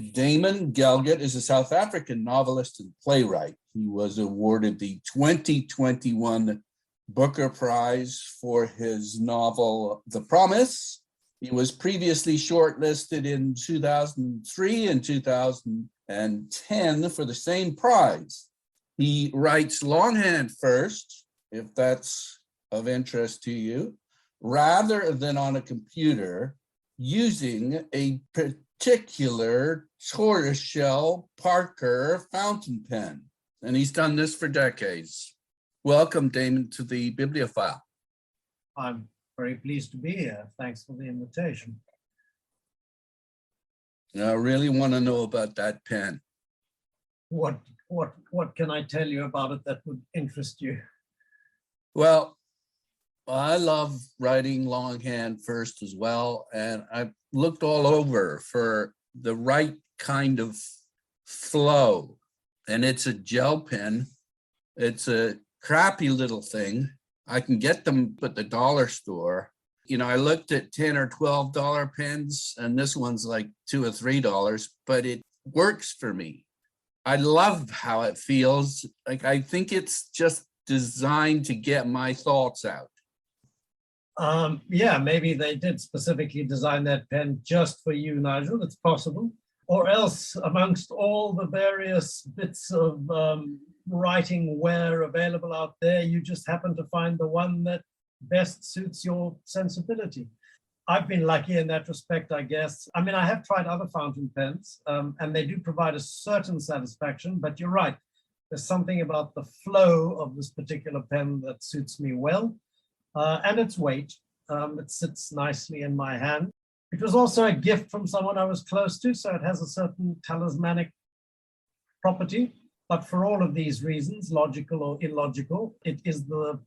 Damon Galgut is a South African novelist and playwright. He was awarded the 2021 Booker Prize for his novel, The Promise. He was previously shortlisted in 2003 and 2010 for the same prize. He writes longhand first, if that's of interest to you, rather than on a computer, using a particular tortoiseshell Parker fountain pen. And he's done this for decades. Welcome, Damon, to the Bibliophile. I'm very pleased to be here. Thanks for the invitation. I really want to know about that pen. What can I tell you about it that would interest you? Well, I love writing longhand first as well, and I've looked all over for the right kind of flow. And it's a gel pen. It's a crappy little thing. I can get them at the dollar store. You know, I looked at $10 or $12 pens, and this one's like $2 or $3, but it works for me. I love how it feels. Like, I think it's just designed to get my thoughts out. Yeah, maybe they did specifically design that pen just for you, Nigel. It's possible. Or else, amongst all the various bits of writing ware available out there, you just happen to find the one that best suits your sensibility. I've been lucky in that respect, I guess. I mean, I have tried other fountain pens, and they do provide a certain satisfaction, but you're right. There's something about the flow of this particular pen that suits me well, and its weight. It sits nicely in my hand. It was also a gift from someone I was close to, so it has a certain talismanic property. But for all of these reasons, logical or illogical, it is the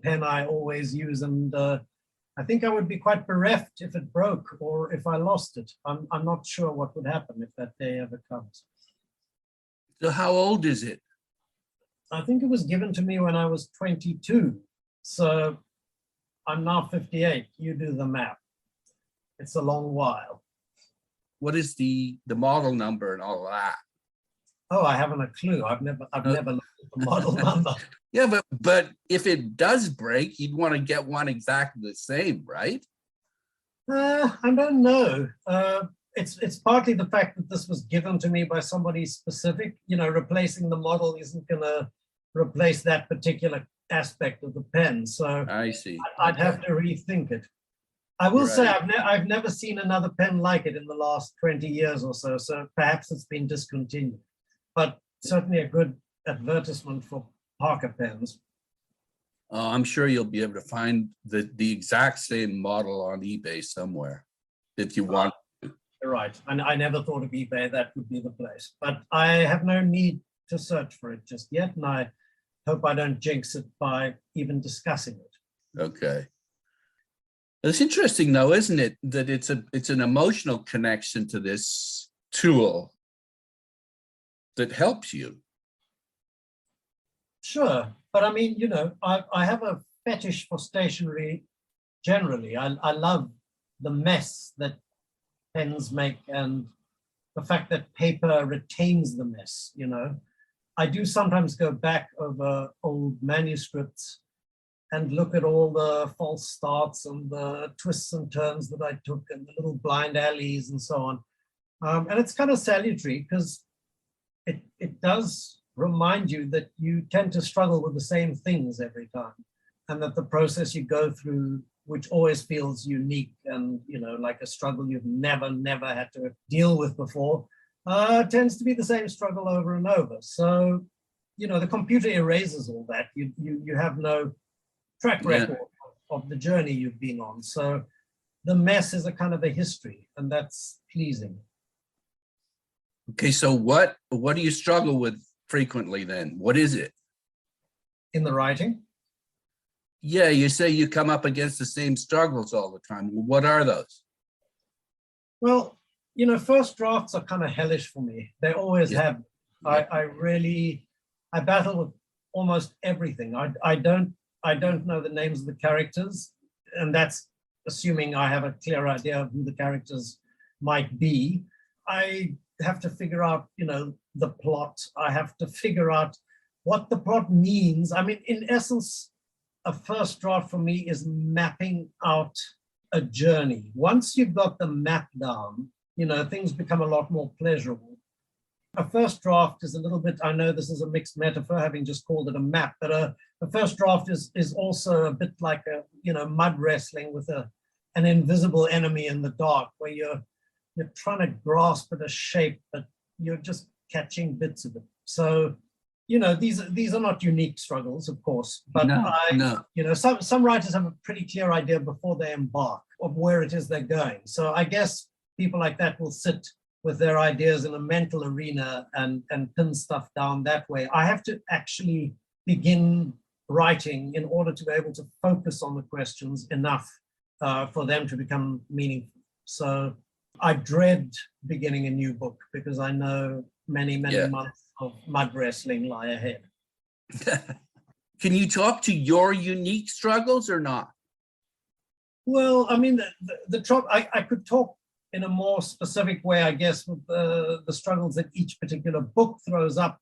pen I always use. And I think I would be quite bereft if it broke or if I lost it. I'm not sure what would happen if that day ever comes. So how old is it? I think it was given to me when I was 22. So I'm now 58. You do the math. It's a long while. What is the model number and all that? Oh, I haven't a clue. I've never looked at the model number. Yeah, but if it does break, you'd want to get one exactly the same, right? I don't know. It's partly the fact that this was given to me by somebody specific. You know, replacing the model isn't going to replace that particular aspect of the pen. So I see. I'd have to rethink it. I will say I've never seen another pen like it in the last 20 years or so. So perhaps it's been discontinued, but certainly a good advertisement for Parker pens. I'm sure you'll be able to find the exact same model on eBay somewhere if you want. You're right. And I never thought of eBay. That would be the place. But I have no need to search for it just yet. And I hope I don't jinx it by even discussing it. Okay. It's interesting, though, isn't it, that it's an emotional connection to this tool that helps you. Sure. But I mean, you know, I have a fetish for stationery generally. I love the mess that pens make and the fact that paper retains the mess, you know. I do sometimes go back over old manuscripts and look at all the false starts and the twists and turns that I took and the little blind alleys and so on. And it's kind of salutary because it does remind you that you tend to struggle with the same things every time, and that the process you go through, which always feels unique and, you know, like a struggle you've never had to deal with before, tends to be the same struggle over and over. So, you know, the computer erases all that. You have no track record of the journey you've been on. So the mess is a kind of a history, and that's pleasing. Okay, so what do you struggle with frequently then? What is it? In the writing? Yeah, you say you come up against the same struggles all the time. What are those? Well, you know, first drafts are kind of hellish for me. They always have. I battle with almost everything. I don't know the names of the characters, and that's assuming I have a clear idea of who the characters might be. I have to figure out, the plot. I have to figure out what the plot means. I mean, in essence, a first draft for me is mapping out a journey. Once you've got the map down, things become a lot more pleasurable. A first draft is a little bit, I know this is a mixed metaphor, having just called it a map, but a first draft is also a bit like mud wrestling with an invisible enemy in the dark, where you're trying to grasp at a shape, but you're just catching bits of it. So, these are not unique struggles, of course, but No. Some writers have a pretty clear idea before they embark of where it is they're going. So I guess people like that will sit with their ideas in a mental arena and pin stuff down that way. I have to actually begin writing in order to be able to focus on the questions enough for them to become meaningful. So I dread beginning a new book because I know many months of mud wrestling lie ahead. Can you talk to your unique struggles or not? Well, I mean, the trouble, I could talk in a more specific way, I guess, with the struggles that each particular book throws up.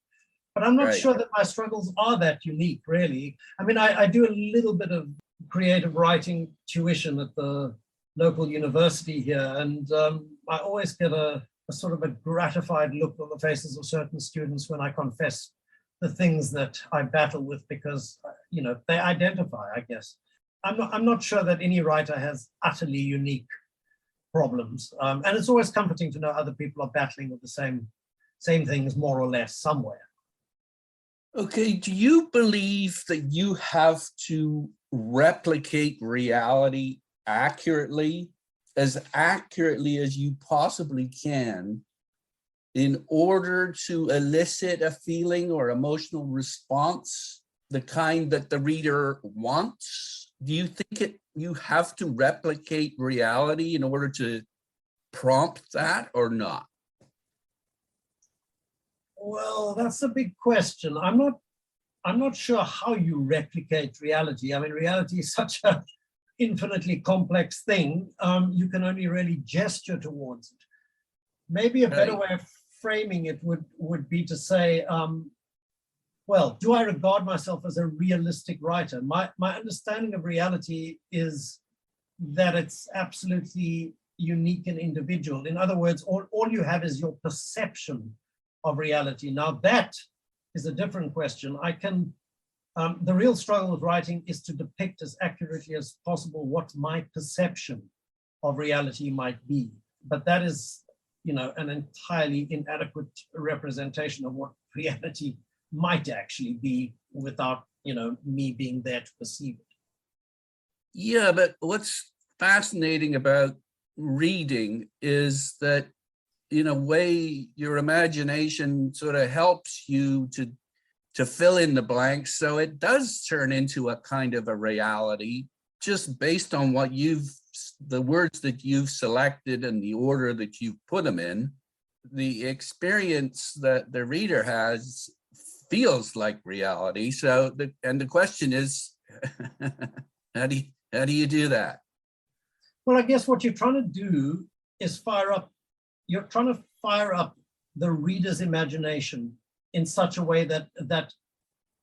But I'm not sure that my struggles are that unique, really. I mean, I do a little bit of creative writing tuition at the local university here, and I always get a sort of a gratified look on the faces of certain students when I confess the things that I battle with, because they identify, I guess. I'm not sure that any writer has utterly unique problems, and it's always comforting to know other people are battling with the same things, more or less, somewhere. Okay, do you believe that you have to replicate reality accurately as you possibly can in order to elicit a feeling or emotional response, the kind that the reader wants? Do you think you have to replicate reality in order to prompt that or not? Well, that's a big question. I'm not sure how you replicate reality. I mean, reality is such an infinitely complex thing. You can only really gesture towards it. Maybe a better way of framing it would be to say, well, do I regard myself as a realistic writer? My understanding of reality is that it's absolutely unique and individual. In other words, all you have is your perception of reality. Now that is a different question. The real struggle with writing is to depict as accurately as possible what my perception of reality might be. But that is, an entirely inadequate representation of what reality might actually be without, me being there to perceive it. Yeah, but what's fascinating about reading is that in a way, your imagination sort of helps you to fill in the blanks. So it does turn into a kind of a reality just based on the words that you've selected and the order that you've put them in. The experience that the reader has feels like reality. So the question is, how do you do that? Well, I guess what you're trying to do is you're trying to fire up the reader's imagination in such a way that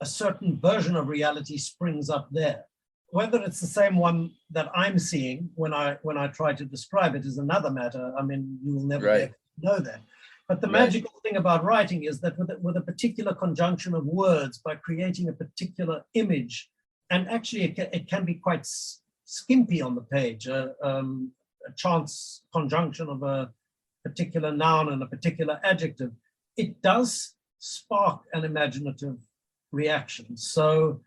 a certain version of reality springs up there. Whether it's the same one that I'm seeing when I try to describe it is another matter. I mean, you will never be able to know that. But the magical thing about writing is that with a particular conjunction of words, by creating a particular image, and actually it can be quite skimpy on the page, a chance conjunction of a particular noun and a particular adjective, it does spark an imaginative reaction. So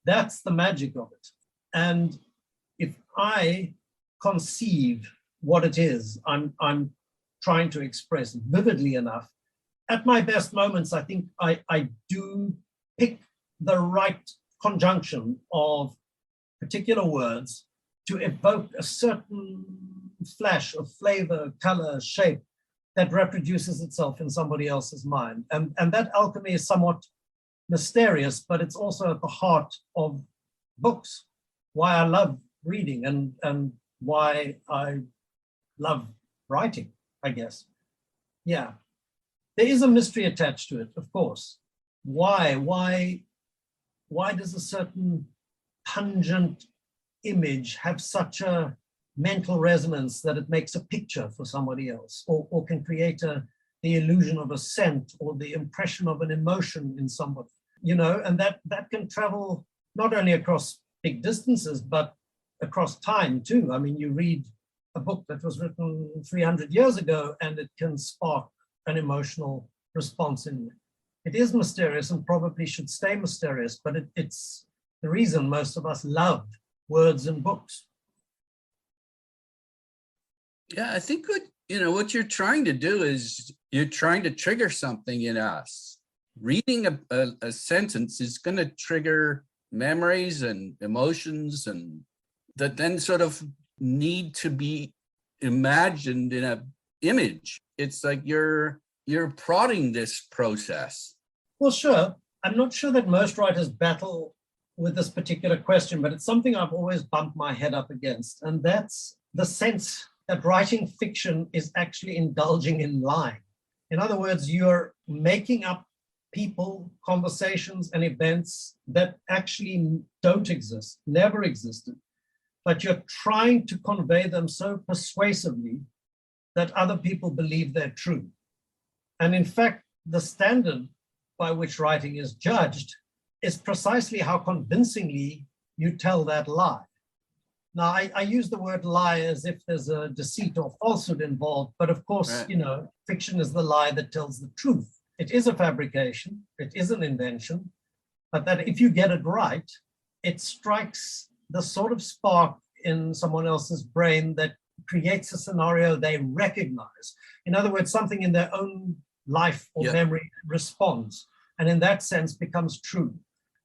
that's the magic of it. And if I conceive what it is I'm trying to express vividly enough, at my best moments, I think I do pick the right conjunction of particular words to evoke a certain flash of flavor, color, shape that reproduces itself in somebody else's mind. And that alchemy is somewhat mysterious, but it's also at the heart of books, why I love reading and why I love writing, I guess. Yeah. there is a mystery attached to it, of course. Why does a certain pungent image have such a mental resonance that it makes a picture for somebody else, or can create the illusion of a scent or the impression of an emotion in somebody, and that can travel not only across big distances, but across time too. I mean, you read a book that was written 300 years ago and it can spark an emotional response in you. It is mysterious and probably should stay mysterious, but it's the reason most of us love words and books. Yeah, I think what you're trying to do is you're trying to trigger something in us. Reading a sentence is going to trigger memories and emotions, and that then sort of need to be imagined in an image. It's like you're prodding this process. Well, sure. I'm not sure that most writers battle with this particular question, but it's something I've always bumped my head up against. And that's the sense that writing fiction is actually indulging in lying. In other words, you're making up people, conversations, and events that actually don't exist, never existed, but you're trying to convey them so persuasively that other people believe they're true. And in fact, the standard by which writing is judged is precisely how convincingly you tell that lie. Now, I use the word lie as if there's a deceit or falsehood involved, but of course, Right. Fiction is the lie that tells the truth. It is a fabrication, it is an invention, but that if you get it right, it strikes the sort of spark in someone else's brain that creates a scenario they recognize. In other words, something in their own life or memory responds, and in that sense becomes true.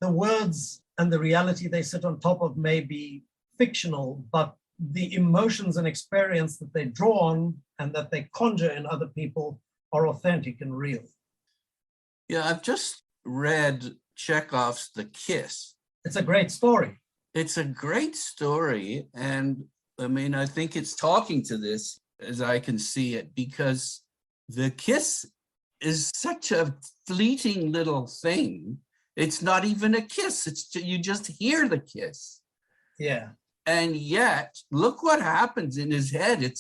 The words and the reality they sit on top of may be fictional, but the emotions and experience that they draw on and that they conjure in other people are authentic and real. Yeah, I've just read Chekhov's The Kiss. It's a great story. It's a great story. And I mean, I think it's talking to this as I can see it, because the kiss is such a fleeting little thing. It's not even a kiss. You just hear the kiss. Yeah. And yet, look what happens in his head.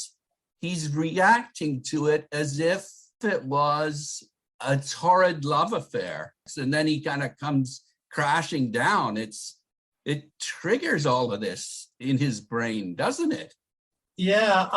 He's reacting to it as if it was a torrid love affair. And then he kind of comes crashing down. It triggers all of this in his brain, doesn't it? Yeah,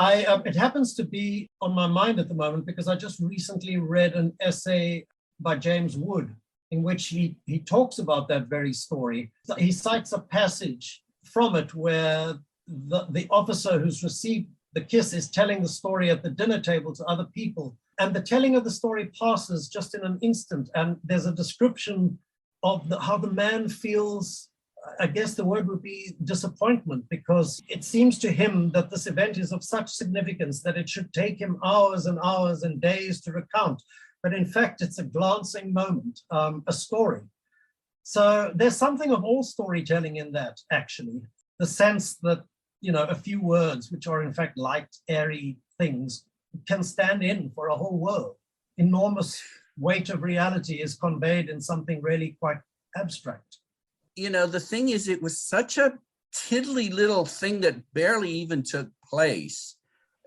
it happens to be on my mind at the moment because I just recently read an essay by James Wood in which he talks about that very story. He cites a passage from it where the officer who's received the kiss is telling the story at the dinner table to other people. And the telling of the story passes just in an instant. And there's a description of how the man feels. I guess the word would be disappointment, because it seems to him that this event is of such significance that it should take him hours and hours and days to recount. But in fact, it's a glancing moment, a story. So there's something of all storytelling in that, actually. The sense that, a few words, which are in fact light, airy things, can stand in for a whole world. Enormous weight of reality is conveyed in something really quite abstract. The thing is, it was such a tiddly little thing that barely even took place.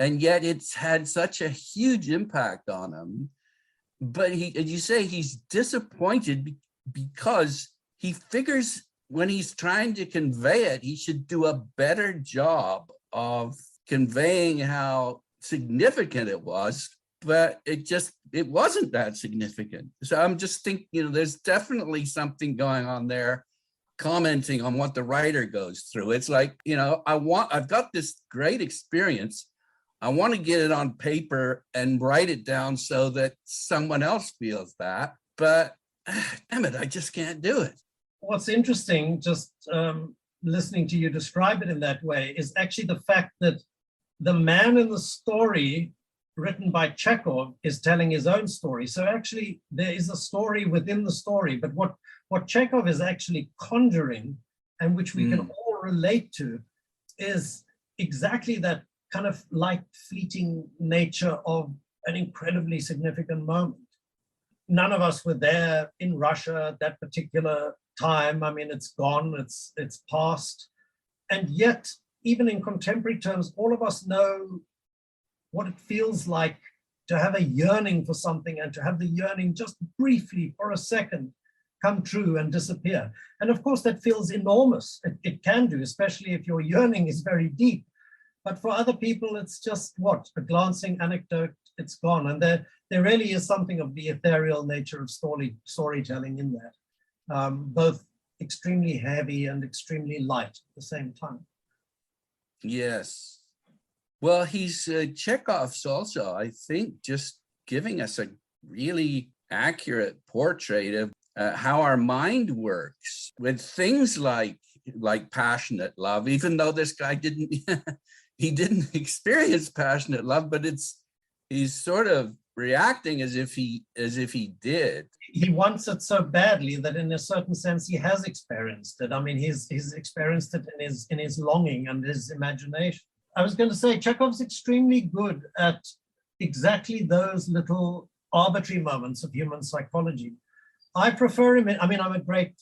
And yet it's had such a huge impact on him. But as you say, he's disappointed because he figures when he's trying to convey it, he should do a better job of conveying how significant it was. But it wasn't that significant. So I'm just thinking, there's definitely something going on there, commenting on what the writer goes through. It's like, I've got this great experience. I want to get it on paper and write it down so that someone else feels that. But damn it, I just can't do it. What's interesting, just listening to you describe it in that way, is actually the fact that the man in the story written by Chekhov is telling his own story. So actually there is a story within the story, but what Chekhov is actually conjuring, and which we can all relate to, is exactly that kind of light, fleeting nature of an incredibly significant moment. none of us were there in Russia at that particular time. I mean, it's gone, it's past. And yet, even in contemporary terms, all of us know what it feels like to have a yearning for something and to have the yearning just briefly for a second come true and disappear. And of course, that feels enormous. It can do, especially if your yearning is very deep. But for other people, it's just what? A glancing anecdote, it's gone. And there really is something of the ethereal nature of storytelling in that, both extremely heavy and extremely light at the same time. Yes. Well, he's Chekhov's also, I think, just giving us a really accurate portrait of how our mind works with things like passionate love, even though this guy didn't he didn't experience passionate love, but he's sort of reacting as if he did. He wants it so badly that in a certain sense he has experienced it. I mean, he's experienced it in his longing and his imagination. I was going to say Chekhov's extremely good at exactly those little arbitrary moments of human psychology. I prefer him. I mean, I'm a great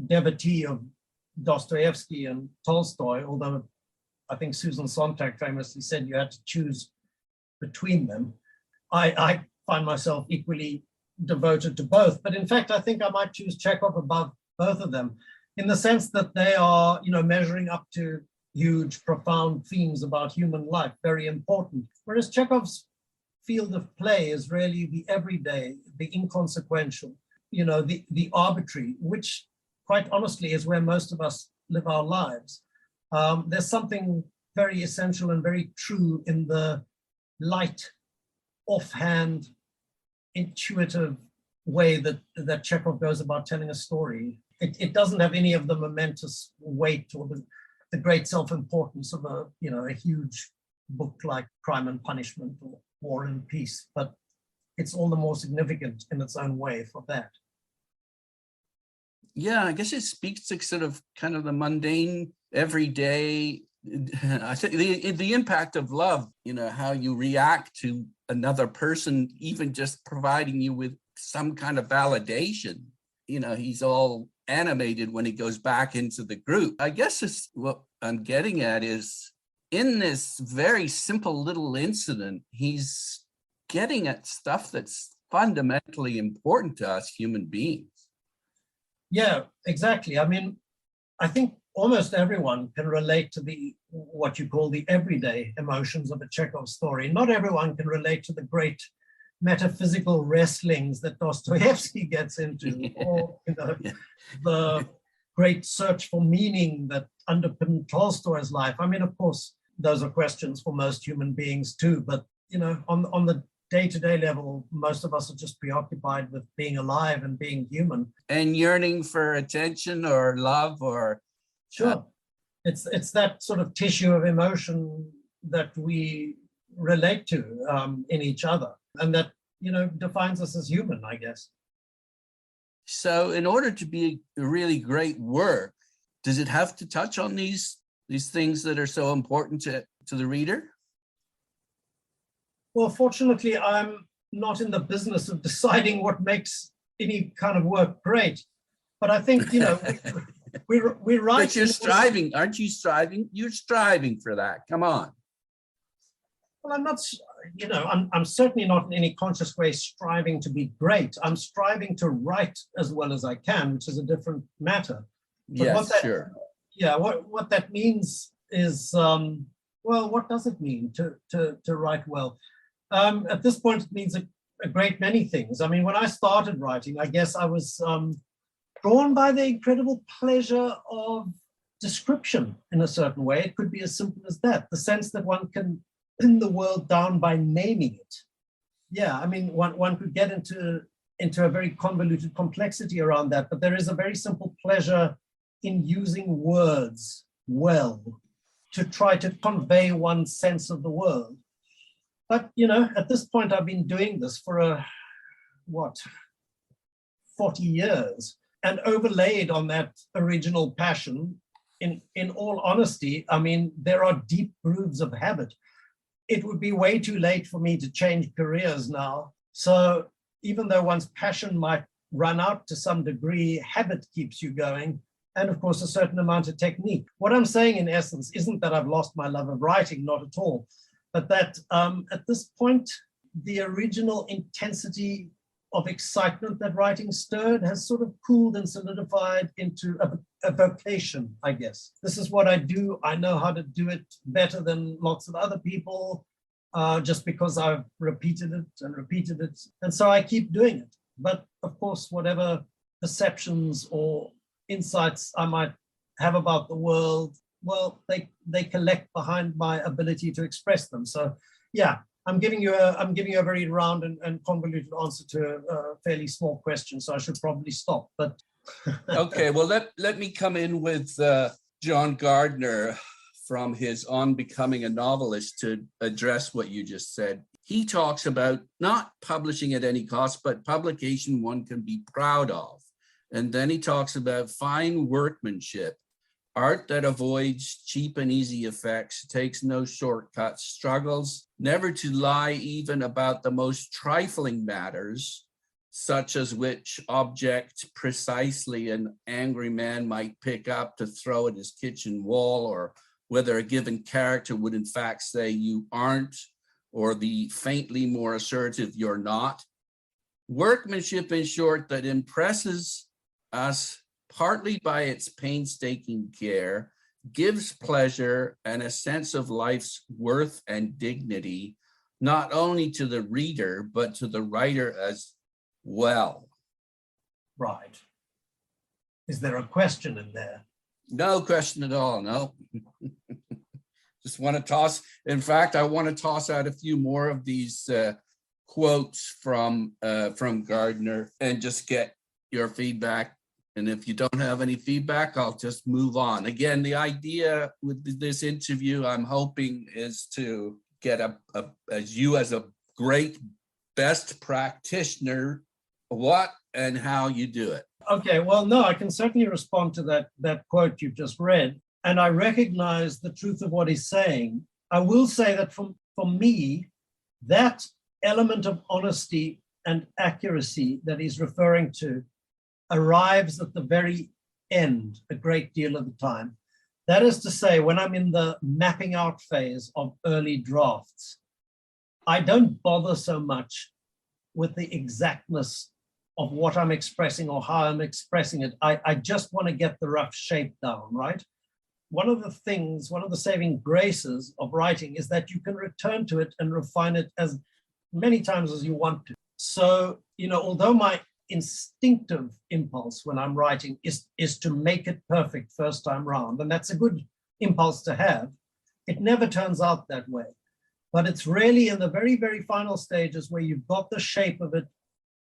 devotee of Dostoevsky and Tolstoy, although I think Susan Sontag famously said you had to choose between them. I find myself equally devoted to both, but in fact, I think I might choose Chekhov above both of them, in the sense that they are, measuring up to huge, profound themes about human life, very important. Whereas Chekhov's field of play is really the everyday, the inconsequential, the arbitrary, which quite honestly is where most of us live our lives. There's something very essential and very true in the light, offhand, intuitive way that Chekhov goes about telling a story. It doesn't have any of the momentous weight or the great self-importance of a huge book like Crime and Punishment or War and Peace, but it's all the more significant in its own way for that. Yeah, I guess it speaks to sort of kind of the mundane, everyday. I think the impact of love, how you react to another person, even just providing you with some kind of validation. He's all animated when he goes back into the group. I guess what I'm getting at is, in this very simple little incident, he's getting at stuff that's fundamentally important to us human beings. Yeah, exactly. I mean, I think almost everyone can relate to what you call the everyday emotions of a Chekhov story. Not everyone can relate to the great metaphysical wrestlings that Dostoevsky gets into, or the great search for meaning that underpinned Tolstoy's life. I mean, of course, those are questions for most human beings too, but on the day-to-day level, most of us are just preoccupied with being alive and being human. And yearning for attention or love or... Sure. It's that sort of tissue of emotion that we relate to in each other, and that defines us as human, I guess. So in order to be a really great work, does it have to touch on these things that are so important to the reader? Well, fortunately, I'm not in the business of deciding what makes any kind of work great, but I think we write. But you're striving, aren't you? Striving, you're striving for that. Come on. Well, I'm not. I'm certainly not in any conscious way striving to be great. I'm striving to write as well as I can, which is a different matter. But yes, sure. Yeah, what that means is, what does it mean to write well? At this point, it means a great many things. I mean, when I started writing, I guess I was drawn by the incredible pleasure of description in a certain way. It could be as simple as that, the sense that one can pin the world down by naming it. Yeah, I mean, one could get into a very convoluted complexity around that, but there is a very simple pleasure in using words well to try to convey one's sense of the world. But, at this point, I've been doing this for 40 years, and overlaid on that original passion, in all honesty, I mean, there are deep grooves of habit. It would be way too late for me to change careers now. So, even though one's passion might run out to some degree, habit keeps you going. And of course, a certain amount of technique. What I'm saying in essence isn't that I've lost my love of writing, not at all, but that at this point, the original intensity of excitement that writing stirred has sort of cooled and solidified into a vocation, I guess. This is what I do. I know how to do it better than lots of other people, just because I've repeated it and repeated it. And so I keep doing it. But of course, whatever perceptions or insights I might have about the world, well, they collect behind my ability to express them. So yeah, I'm giving you a very round and convoluted answer to a fairly small question, so I should probably stop. But okay, well, let me come in with John Gardner from his On Becoming a Novelist to address what you just said. He talks about not publishing at any cost, but publication one can be proud of. And then he talks about fine workmanship, art that avoids cheap and easy effects, takes no shortcuts, struggles never to lie even about the most trifling matters, such as which object precisely an angry man might pick up to throw at his kitchen wall, or whether a given character would in fact say you aren't, or the faintly more assertive you're not. Workmanship, in short, that impresses us partly by its painstaking care, gives pleasure and a sense of life's worth and dignity, not only to the reader, but to the writer as well. Right. Is there a question in there? No question at all, no. Just want to toss, in fact, I want to toss out a few more of these quotes from Gardner and just get your feedback. And if you don't have any feedback, I'll just move on. Again, the idea with this interview, I'm hoping, is to get you as a great best practitioner, what and how you do it. Okay, well, no, I can certainly respond to that quote you've just read. And I recognize the truth of what he's saying. I will say that for me, that element of honesty and accuracy that he's referring to arrives at the very end a great deal of the time. That is to say, when I'm in the mapping out phase of early drafts, I don't bother so much with the exactness of what I'm expressing or how I'm expressing it. I just want to get the rough shape down, right? One of the saving graces of writing is that you can return to it and refine it as many times as you want to. So, although my instinctive impulse when I'm writing is to make it perfect first time round, and that's a good impulse to have, it never turns out that way. But it's really in the very, very final stages where you've got the shape of it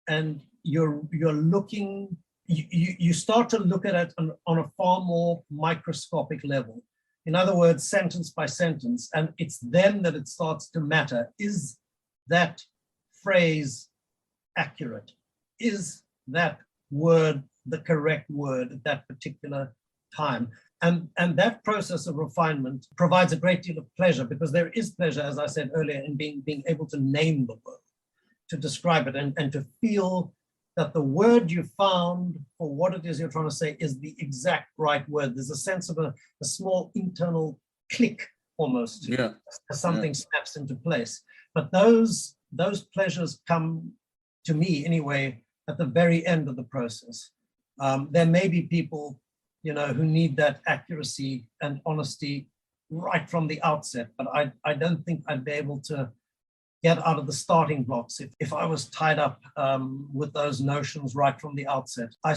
and you're looking, you start to look at it on a far more microscopic level. In other words, sentence by sentence, and it's then that it starts to matter. Is that phrase accurate? Is that word the correct word at that particular time? And that process of refinement provides a great deal of pleasure, because there is pleasure, as I said earlier, in being able to name the word, to describe it, and to feel that the word you found for what it is you're trying to say is the exact right word. There's a sense of a small internal click almost, as something snaps into place. But those pleasures come, to me anyway, at the very end of the process. There may be people, who need that accuracy and honesty right from the outset, but I don't think I'd be able to get out of the starting blocks if I was tied up with those notions right from the outset. I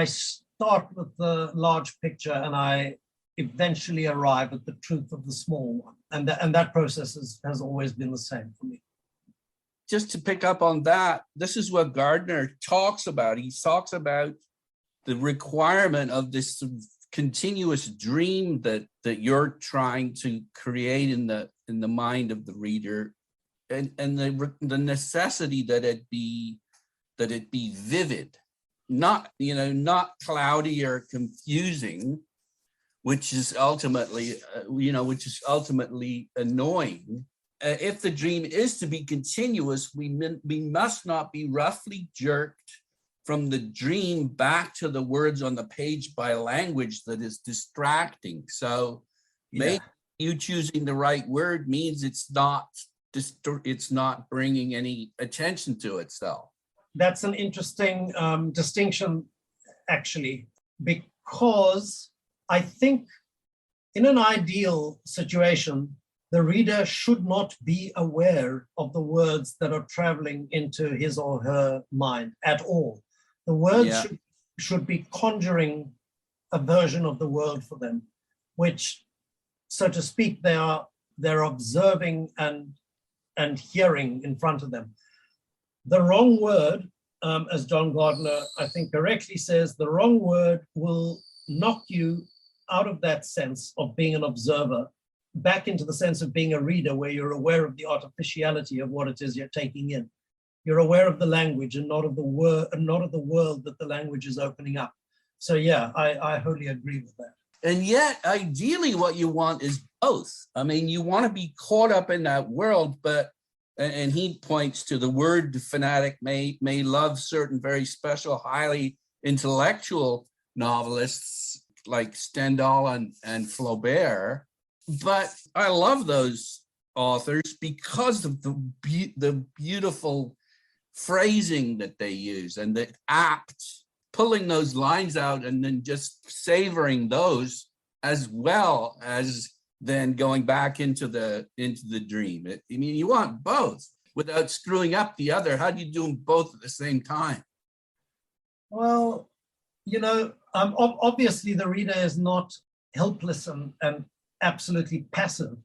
start with the large picture and I eventually arrive at the truth of the small one. And that process has always been the same for me. Just to pick up on that, this is what Gardner talks about. He talks about the requirement of this continuous dream that you're trying to create in the mind of the reader, and the necessity that it be vivid, not cloudy or confusing, which is ultimately annoying. if the dream is to be continuous, we must not be roughly jerked from the dream back to the words on the page by language that is distracting. So maybe you choosing the right word means it's not bringing any attention to itself. That's an interesting distinction, actually, because I think in an ideal situation, the reader should not be aware of the words that are traveling into his or her mind at all. The words should be conjuring a version of the world for them, which, so to speak, they're observing and hearing in front of them. The wrong word, as John Gardner, I think, correctly says, the wrong word will knock you out of that sense of being an observer back into the sense of being a reader, where you're aware of the artificiality of what it is you're taking in. You're aware of the language and not of the word, and not of the world that the language is opening up. So yeah, I wholly agree with that. And yet, ideally, what you want is both. I mean, you want to be caught up in that world, but, and he points to the word fanatic may love certain very special, highly intellectual novelists like Stendhal and Flaubert. But I love those authors because of the beautiful phrasing that they use and the apt pulling those lines out and then just savoring those, as well as then going back into the dream. I mean, you want both without screwing up the other. How do you do them both at the same time? Well, you know, obviously the reader is not helpless and absolutely passive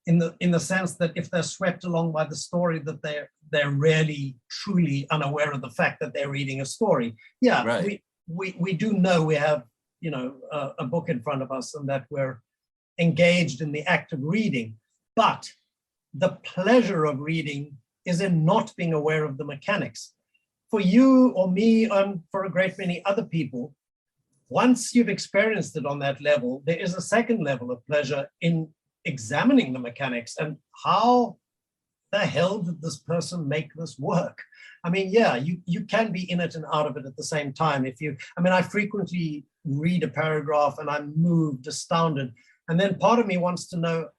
in the sense that if they're swept along by the story, that they're really truly unaware of the fact that they're reading a story. Yeah, right. We do know we have, you know, a book in front of us and that we're engaged in the act of reading, but the pleasure of reading is in not being aware of the mechanics. For you or me and for a great many other people, once you've experienced it on that level, there is a second level of pleasure in examining the mechanics and how the hell did this person make this work? I mean, yeah, you can be in it and out of it at the same time. I frequently read a paragraph and I'm moved, astounded. And then part of me wants to know,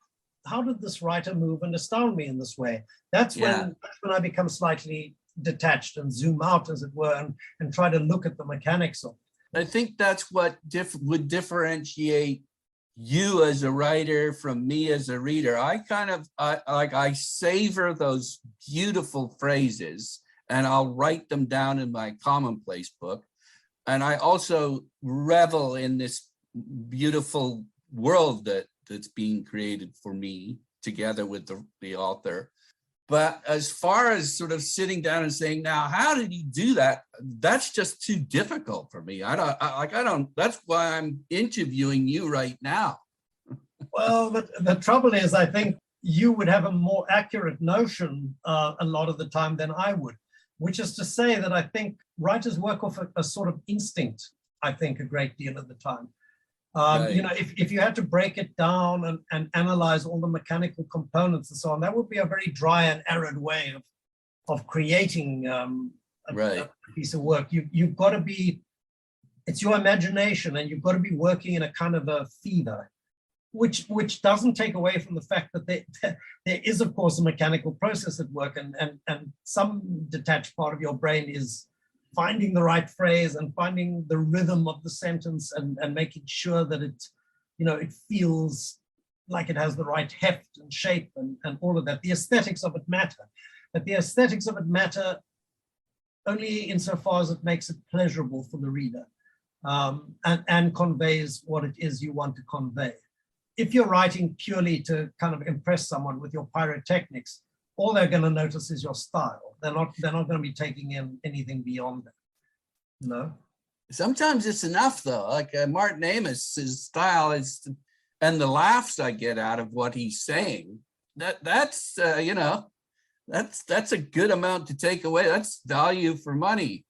how did this writer move and astound me in this way? That's when I become slightly detached and zoom out, as it were, and try to look at the mechanics of it. I think that's what would differentiate you as a writer from me as a reader. I savor those beautiful phrases and I'll write them down in my commonplace book. And I also revel in this beautiful world that's being created for me together with the author. But as far as sort of sitting down and saying, now, how did you do that? That's just too difficult for me. That's why I'm interviewing you right now. Well, the trouble is, I think you would have a more accurate notion a lot of the time than I would, which is to say that I think writers work off a sort of instinct, I think, a great deal of the time. Right. You know, if you had to break it down and analyze all the mechanical components and so on, that would be a very dry and arid way of creating a piece of work. You've got to be, it's your imagination, and you've got to be working in a kind of a fever, which doesn't take away from the fact that there is, of course, a mechanical process at work, and some detached part of your brain is finding the right phrase and finding the rhythm of the sentence and making sure that it feels like it has the right heft and shape and all of that. The aesthetics of it matter, but the aesthetics of it matter only insofar as it makes it pleasurable for the reader and conveys what it is you want to convey. If you're writing purely to kind of impress someone with your pyrotechnics, all they're going to notice is your style. They're not going to be taking in anything beyond that. No. Sometimes it's enough though. Like Martin Amis's style is, and the laughs I get out of what he's saying. That's a good amount to take away. That's value for money.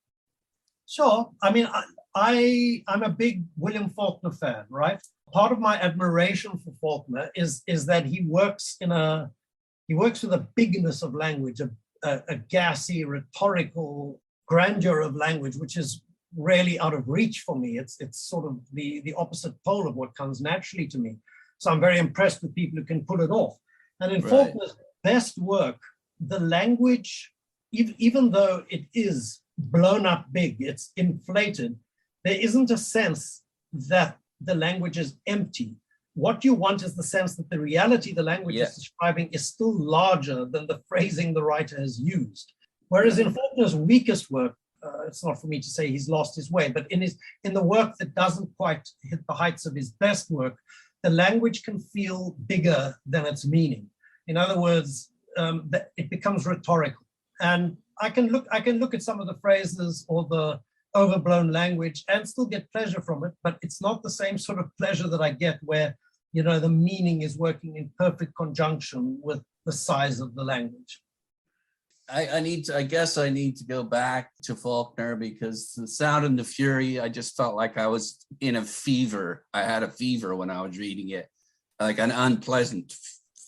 Sure. I mean, I'm a big William Faulkner fan, right? Part of my admiration for Faulkner is that he works in a He works with a bigness of language, a gassy, rhetorical grandeur of language, which is really out of reach for me. It's sort of the opposite pole of what comes naturally to me. So I'm very impressed with people who can pull it off. And in Faulkner's best work, the language, even though it is blown up big, it's inflated, there isn't a sense that the language is empty. What you want is the sense that the reality the language is describing is still larger than the phrasing the writer has used. Whereas in Faulkner's weakest work, it's not for me to say he's lost his way, but in the work that doesn't quite hit the heights of his best work, the language can feel bigger than its meaning. In other words, it becomes rhetorical. And I can look at some of the phrases or the overblown language and still get pleasure from it, but it's not the same sort of pleasure that I get where, you know, the meaning is working in perfect conjunction with the size of the language. I guess I need to go back to Faulkner, because The Sound and the Fury, I just felt like I was in a fever. I had a fever when I was reading it, like an unpleasant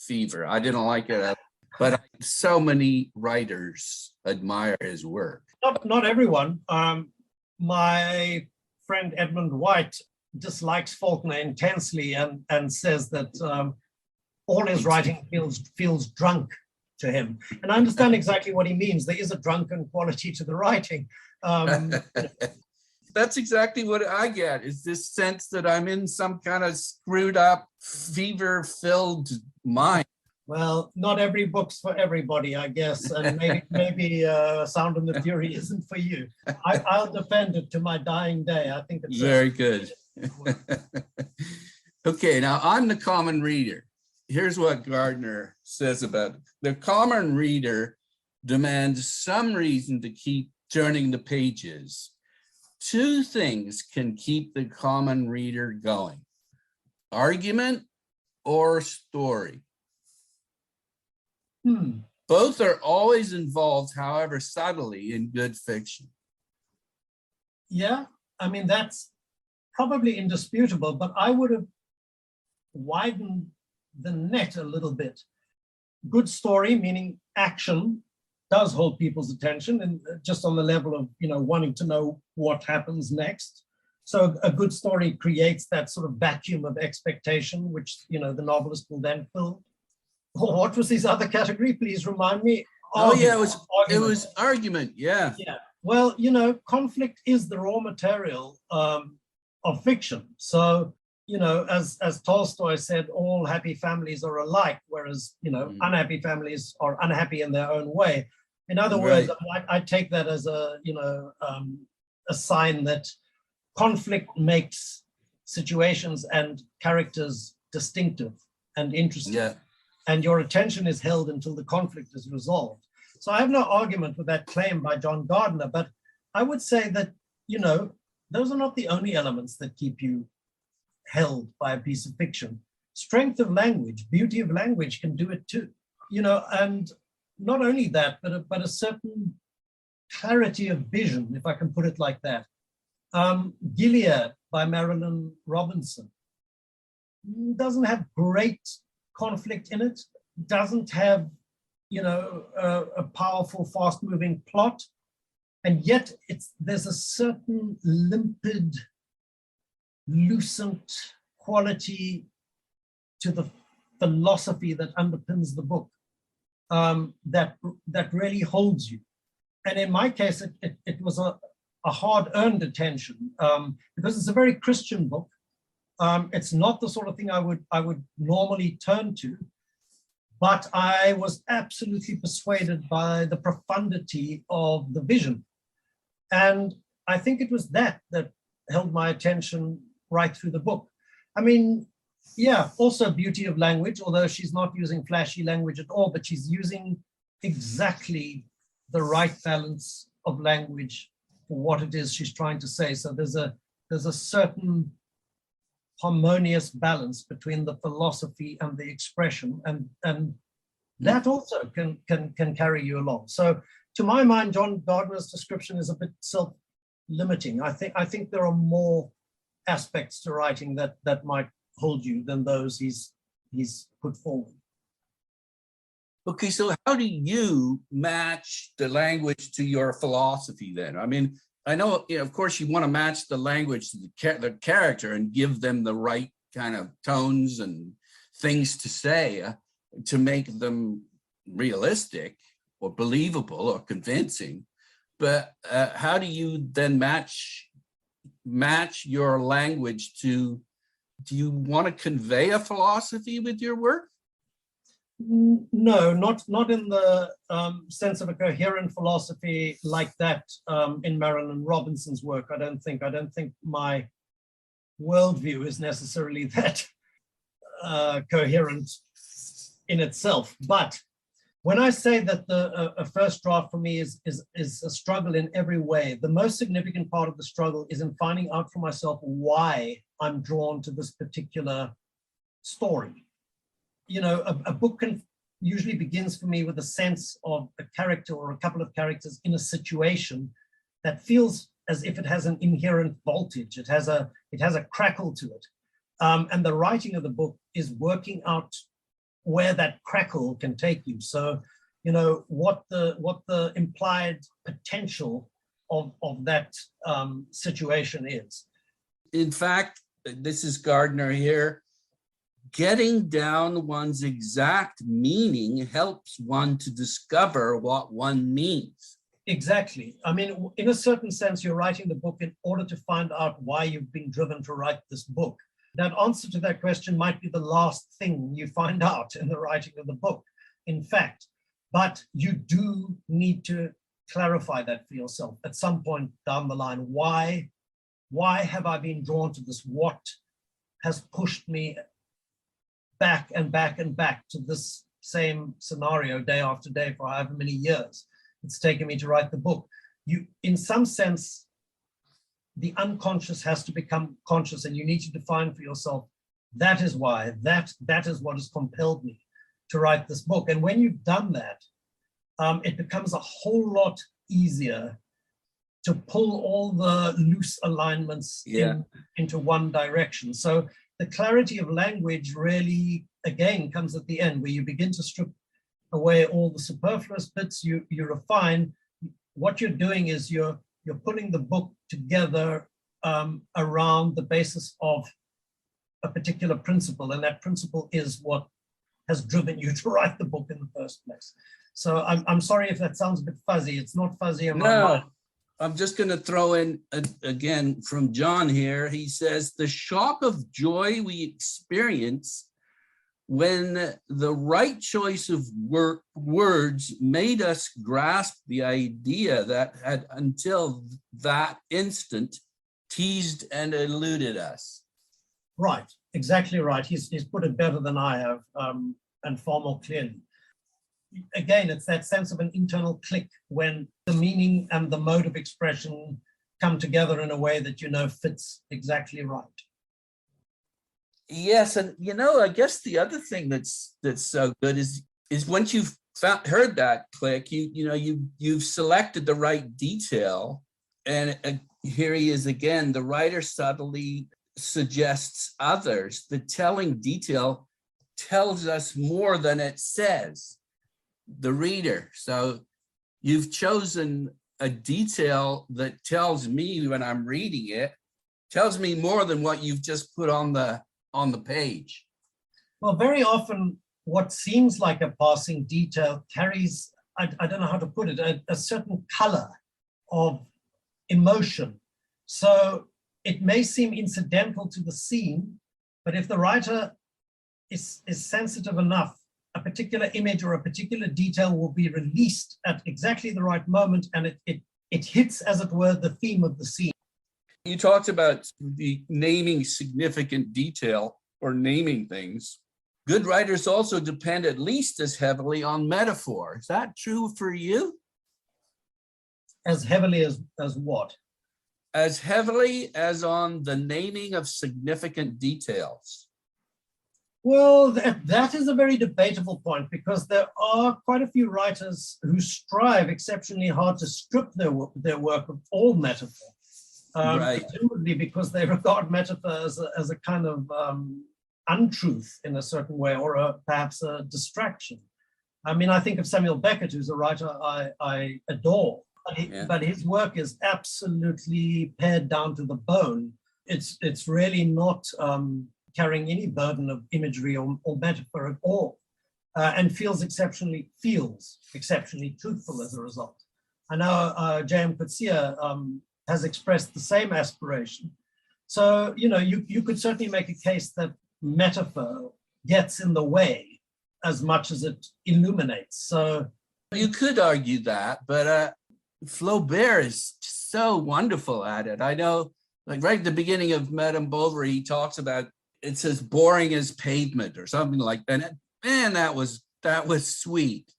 fever. I didn't like it, but so many writers admire his work. Not everyone. My friend Edmund White dislikes Faulkner intensely and says that all his writing feels drunk to him. And I understand exactly what he means. There is a drunken quality to the writing. That's exactly what I get, is this sense that I'm in some kind of screwed up, fever-filled mind. Well, not every book's for everybody, I guess, and maybe Sound and the Fury isn't for you. I'll defend it to my dying day. I think it's very good. Okay, now I'm the common reader. Here's what Gardner says about it. The common reader demands some reason to keep turning the pages. Two things can keep the common reader going: argument or story. Both are always involved, however subtly, in good fiction. Yeah, I mean, that's probably indisputable, but I would have widened the net a little bit. Good story, meaning action, does hold people's attention, and just on the level of, you know, wanting to know what happens next. So a good story creates that sort of vacuum of expectation, which, you know, the novelist will then fill. What was his other category? Please remind me. Argument. It was argument. Yeah. Yeah. Well, you know, conflict is the raw material of fiction. So, you know, as Tolstoy said, all happy families are alike, whereas, you know, unhappy families are unhappy in their own way. In other words, I take that as a sign that conflict makes situations and characters distinctive and interesting. Yeah. And your attention is held until the conflict is resolved. So I have no argument with that claim by John Gardner, but I would say that, you know, those are not the only elements that keep you held by a piece of fiction. Strength of language, beauty of language can do it too. You know, and not only that, but a certain clarity of vision, if I can put it like that. Gilead by Marilyn Robinson doesn't have great conflict in it, doesn't have, you know, a powerful, fast-moving plot, and yet there's a certain limpid, lucent quality to the philosophy that underpins the book that really holds you. And in my case, it was a hard-earned attention because it's a very Christian book. It's not the sort of thing I would normally turn to, but I was absolutely persuaded by the profundity of the vision. And I think it was that held my attention right through the book. I mean, yeah, also beauty of language, although she's not using flashy language at all, but she's using exactly the right balance of language for what it is she's trying to say. So there's a certain harmonious balance between the philosophy and the expression, and that also can carry you along. So to my mind, John Gardner's description is a bit self-limiting. I think there are more aspects to writing that might hold you than those he's put forward. Okay, so how do you match the language to your philosophy then? I mean, I know, of course, you want to match the language to the character and give them the right kind of tones and things to say to make them realistic or believable or convincing. But how do you then match your language to, do you want to convey a philosophy with your work? No, not in the sense of a coherent philosophy like that in Marilyn Robinson's work. I don't think my worldview is necessarily that coherent in itself. But when I say that a first draft for me is a struggle in every way, the most significant part of the struggle is in finding out for myself why I'm drawn to this particular story. You know, a book usually begins for me with a sense of a character or a couple of characters in a situation that feels as if it has an inherent voltage. It has a crackle to it. And the writing of the book is working out where that crackle can take you. So, you know, what the implied potential of that situation is. In fact, this is Gardner here. Getting down one's exact meaning helps one to discover what one means. Exactly. I mean, in a certain sense, you're writing the book in order to find out why you've been driven to write this book. That answer to that question might be the last thing you find out in the writing of the book, in fact. But you do need to clarify that for yourself at some point down the line. Why have I been drawn to this? What has pushed me back and back and back to this same scenario day after day for however many years it's taken me to write the book? You, in some sense, the unconscious has to become conscious, and you need to define for yourself, that is why, that is what has compelled me to write this book. And when you've done that, it becomes a whole lot easier to pull all the loose alignments into one direction. So the clarity of language really, again, comes at the end, where you begin to strip away all the superfluous bits, you refine. What you're doing is you're putting the book together around the basis of a particular principle, and that principle is what has driven you to write the book in the first place. So I'm sorry if that sounds a bit fuzzy. It's not fuzzy in my mind. I'm just going to throw in again from John here. He says, the shock of joy we experience when the right choice of words made us grasp the idea that had until that instant teased and eluded us. Right, exactly right. He's put it better than I have, and far more clearly. Again, it's that sense of an internal click when the meaning and the mode of expression come together in a way that, you know, fits exactly right. Yes, and you know, I guess the other thing that's so good is once you've heard that click, you've selected the right detail, and here he is again. The writer subtly suggests others. The telling detail tells us more than it says. The reader. So you've chosen a detail that tells me when I'm reading it, tells me more than what you've just put on the page. Well, very often what seems like a passing detail carries, I don't know how to put it, a certain color of emotion. So it may seem incidental to the scene, but if the writer is sensitive enough, a particular image or a particular detail will be released at exactly the right moment, and it hits, as it were, the theme of the scene. You talked about the naming significant detail or naming things. Good writers also depend at least as heavily on metaphor. Is that true for you? As heavily as what? As heavily as on the naming of significant details. Well, that is a very debatable point, because there are quite a few writers who strive exceptionally hard to strip their work of all metaphor. Right. Presumably because they regard metaphor as a kind of untruth in a certain way, or perhaps a distraction. I mean, I think of Samuel Beckett, who's a writer I adore, but his work is absolutely pared down to the bone. It's really not carrying any burden of imagery or metaphor at all, and feels exceptionally truthful as a result. I know J.M. Coetzee has expressed the same aspiration. So, you could certainly make a case that metaphor gets in the way as much as it illuminates. So you could argue that, but Flaubert is so wonderful at it. I know, like right at the beginning of Madame Bovary, he talks about it's as boring as pavement or something like that. Man, that was sweet.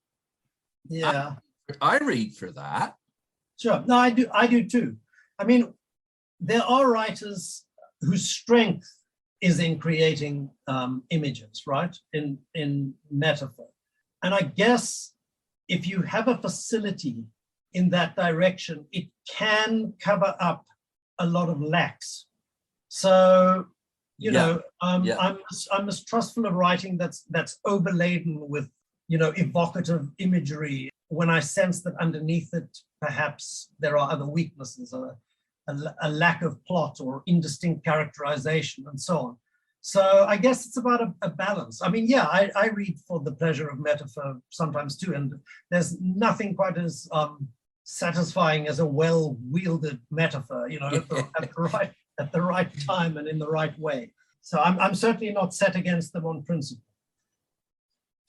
Yeah, I read for that. Sure. No, I do too. I mean, there are writers whose strength is in creating images, right? In metaphor. And I guess if you have a facility in that direction, it can cover up a lot of lacks. So, I'm mistrustful of writing that's overladen with, evocative imagery when I sense that underneath it, perhaps there are other weaknesses, a lack of plot or indistinct characterization and so on. So I guess it's about a balance. I mean, yeah, I read for the pleasure of metaphor sometimes too, and there's nothing quite as satisfying as a well-wielded metaphor, at the right time and in the right way. So I'm certainly not set against them on principle.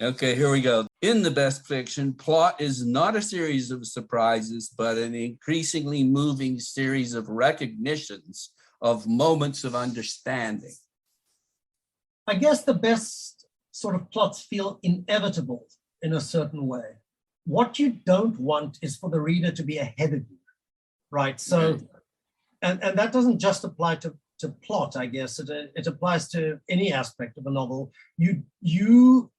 Okay, here we go. In the best fiction, plot is not a series of surprises, but an increasingly moving series of recognitions of moments of understanding. I guess the best sort of plots feel inevitable in a certain way. What you don't want is for the reader to be ahead of you, right? So, and that doesn't just apply to plot, I guess. It applies to any aspect of a novel. You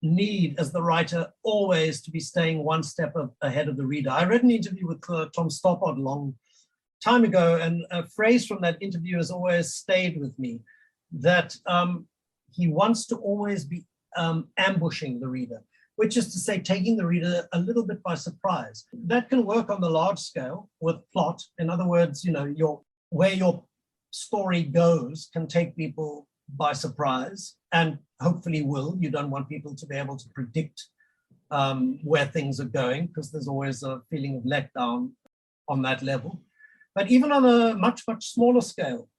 need, as the writer, always to be staying one step ahead of the reader. I read an interview with Tom Stoppard a long time ago, and a phrase from that interview has always stayed with me, that he wants to always be ambushing the reader, which is to say taking the reader a little bit by surprise. That can work on the large scale with plot. In other words, where your story goes can take people by surprise, and hopefully will. You don't want people to be able to predict where things are going, because there's always a feeling of letdown on that level. But even on a much, much smaller scale,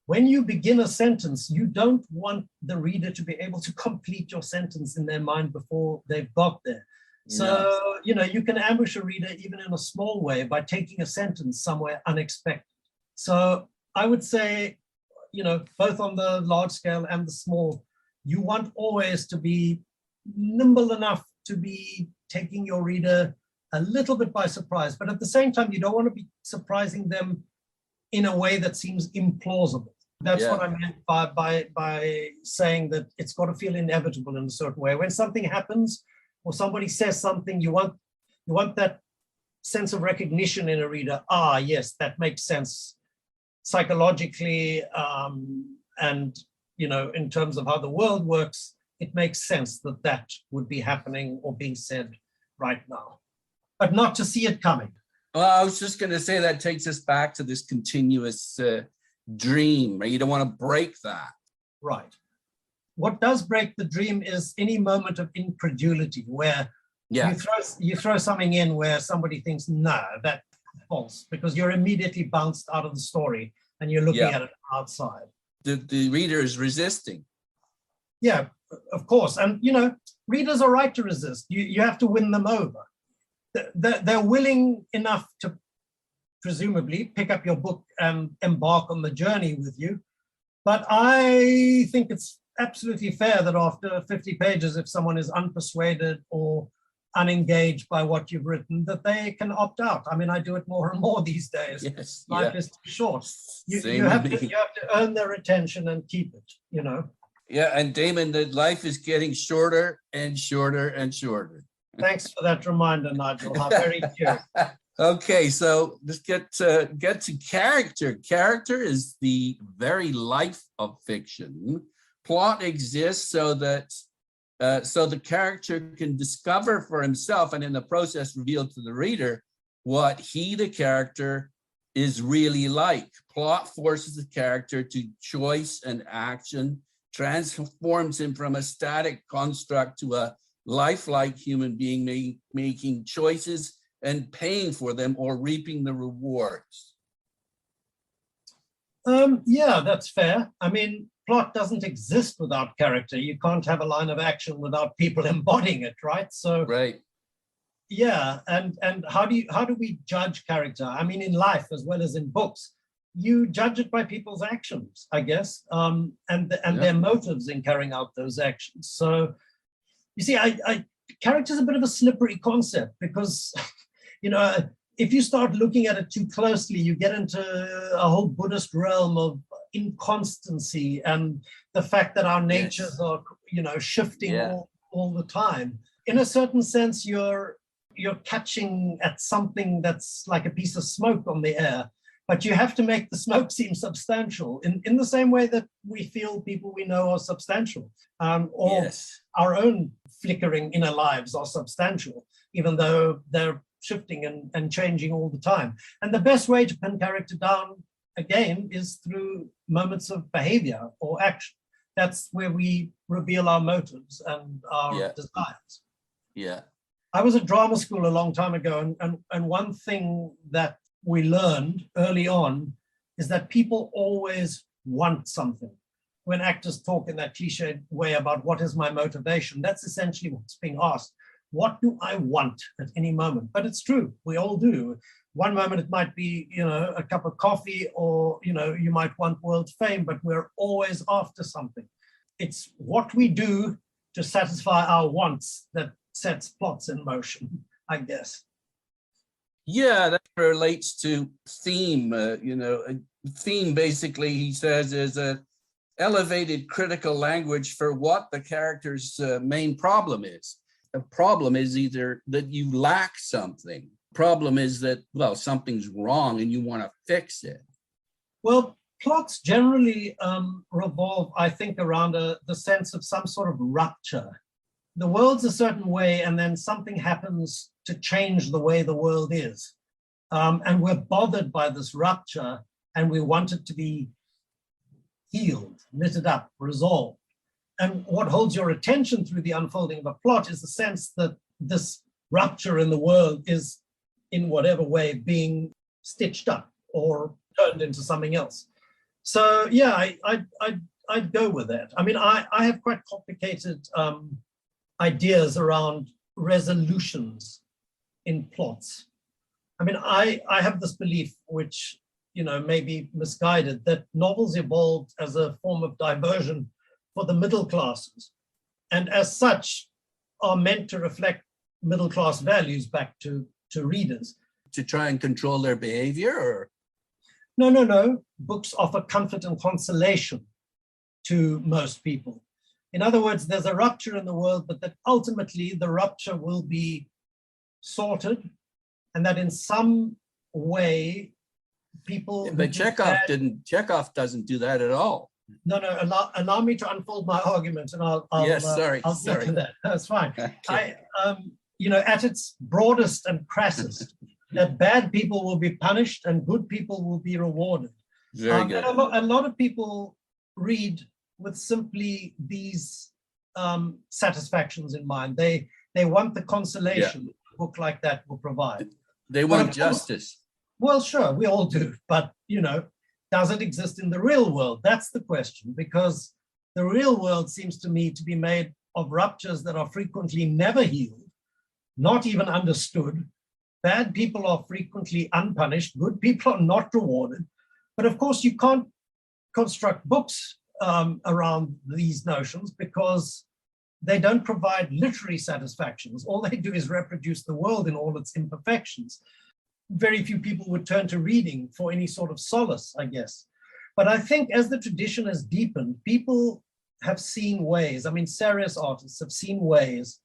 when you begin a sentence, you don't want the reader to be able to complete your sentence in their mind before they've got there. So, you can ambush a reader even in a small way by taking a sentence somewhere unexpected. So I would say, both on the large scale and the small, you want always to be nimble enough to be taking your reader a little bit by surprise, but at the same time, you don't want to be surprising them in a way that seems implausible. That's what I meant by saying that it's got to feel inevitable in a certain way. When something happens or somebody says something, you want that sense of recognition in a reader. Ah, yes, that makes sense psychologically, and in terms of how the world works, it makes sense that would be happening or being said right now, but not to see it coming. Well, I was just going to say that takes us back to this continuous dream, right? You don't want to break that. Right. What does break the dream is any moment of incredulity where you throw something in where somebody thinks, no, that's false, because you're immediately bounced out of the story and you're looking at it outside. The reader is resisting. Yeah, of course. And, readers are right to resist. You have to win them over. They're willing enough to presumably pick up your book and embark on the journey with you. But I think it's absolutely fair that after 50 pages, if someone is unpersuaded or unengaged by what you've written, that they can opt out. I mean, I do it more and more these days. Yes, life is too short. You have to earn their attention and keep it, Yeah, and Damon, that life is getting shorter and shorter and shorter. Thanks for that reminder, Nigel. How very cute. Okay, so let's get to character. Character is the very life of fiction. Plot exists so that so the character can discover for himself and in the process reveal to the reader what he, the character, is really like. Plot forces the character to choice and action, transforms him from a static construct to a lifelike human being making choices and paying for them or reaping the rewards. Yeah, that's fair. I mean, plot doesn't exist without character. You can't have a line of action without people embodying it, right? So, right. Yeah, and how do we judge character? I mean, in life as well as in books, you judge it by people's actions, I guess, and their motives in carrying out those actions. So, you see, character is a bit of a slippery concept because, you know, if you start looking at it too closely, you get into a whole Buddhist realm of inconstancy and the fact that our natures are, you know, shifting all the time. In a certain sense, you're catching at something that's like a piece of smoke on the air, but you have to make the smoke seem substantial in the same way that we feel people we know are substantial, or our own flickering inner lives are substantial, even though they're shifting and changing all the time. And the best way to pin character down again is through moments of behavior or action. That's where we reveal our motives and our desires. Yeah. I was at drama school a long time ago, and one thing that we learned early on is that people always want something. When actors talk in that cliched way about what is my motivation, that's essentially what's being asked. What do I want at any moment? But it's true, we all do. One moment it might be, you know, a cup of coffee, or, you know, you might want world fame, but we're always after something. It's what we do to satisfy our wants that sets plots in motion, I guess. Yeah, that relates to theme. You know, theme basically, he says, is a elevated critical language for what the character's main problem is. The problem is either that you lack something. Problem is that, well, something's wrong and you want to fix it. Well, plots generally revolve, I think, around the sense of some sort of rupture. The world's a certain way, and then something happens to change the way the world is. And we're bothered by this rupture, and we want it to be healed, knitted up, resolved. And what holds your attention through the unfolding of a plot is the sense that this rupture in the world is, in whatever way, being stitched up or turned into something else. So yeah, I'd go with that. I mean, I have quite complicated ideas around resolutions in plots. I mean, I have this belief, which, you know, may be misguided, that novels evolved as a form of diversion for the middle classes, and as such are meant to reflect middle class values back to readers. To try and control their behavior, or? No. Books offer comfort and consolation to most people. In other words, there's a rupture in the world, but that ultimately the rupture will be sorted, and that in some way people... But Chekhov doesn't do that at all. No, allow me to unfold my argument, and I'll sorry. get to that. That's fine. Okay. You know, at its broadest and crassest, that bad people will be punished and good people will be rewarded. Very good. And a lot of people read with simply these satisfactions in mind. They want the consolation a book like that will provide. They want justice. Well, sure, we all do, but, you know, does it exist in the real world? That's the question, because the real world seems to me to be made of ruptures that are frequently never healed, not even understood. Bad people are frequently unpunished. Good people are not rewarded. But of course, you can't construct books around these notions because they don't provide literary satisfactions. All they do is reproduce the world in all its imperfections. Very few people would turn to reading for any sort of solace, I guess. But I think as the tradition has deepened, people have seen ways, I mean, serious artists have seen ways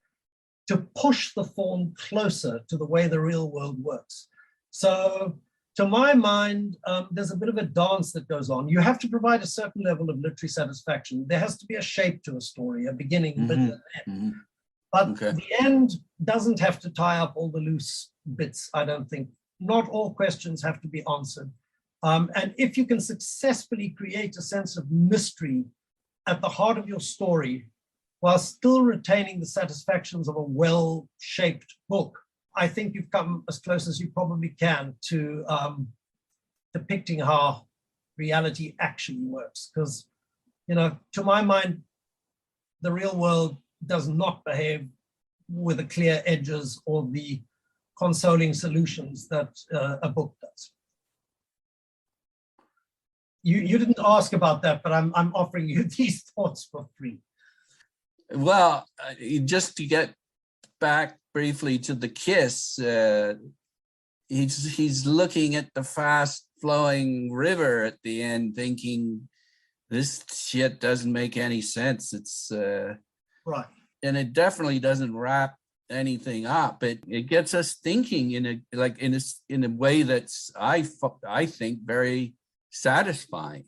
to push the form closer to the way the real world works. So To my mind, there's a bit of a dance that goes on. You have to provide a certain level of literary satisfaction. There has to be a shape to a story, a beginning, middle, and end. But the end doesn't have to tie up all the loose bits, I don't think. Not all questions have to be answered. And if you can successfully create a sense of mystery at the heart of your story, while still retaining the satisfactions of a well-shaped book, I think you've come as close as you probably can to depicting how reality actually works. Because, you know, to my mind, the real world does not behave with the clear edges or the consoling solutions that a book does. You didn't ask about that, but I'm offering you these thoughts for free. Well, just to get back briefly to the kiss, he's looking at the fast flowing river at the end, thinking this shit doesn't make any sense. It's right, and it definitely doesn't wrap anything up. It gets us thinking in a way that's I think very satisfying.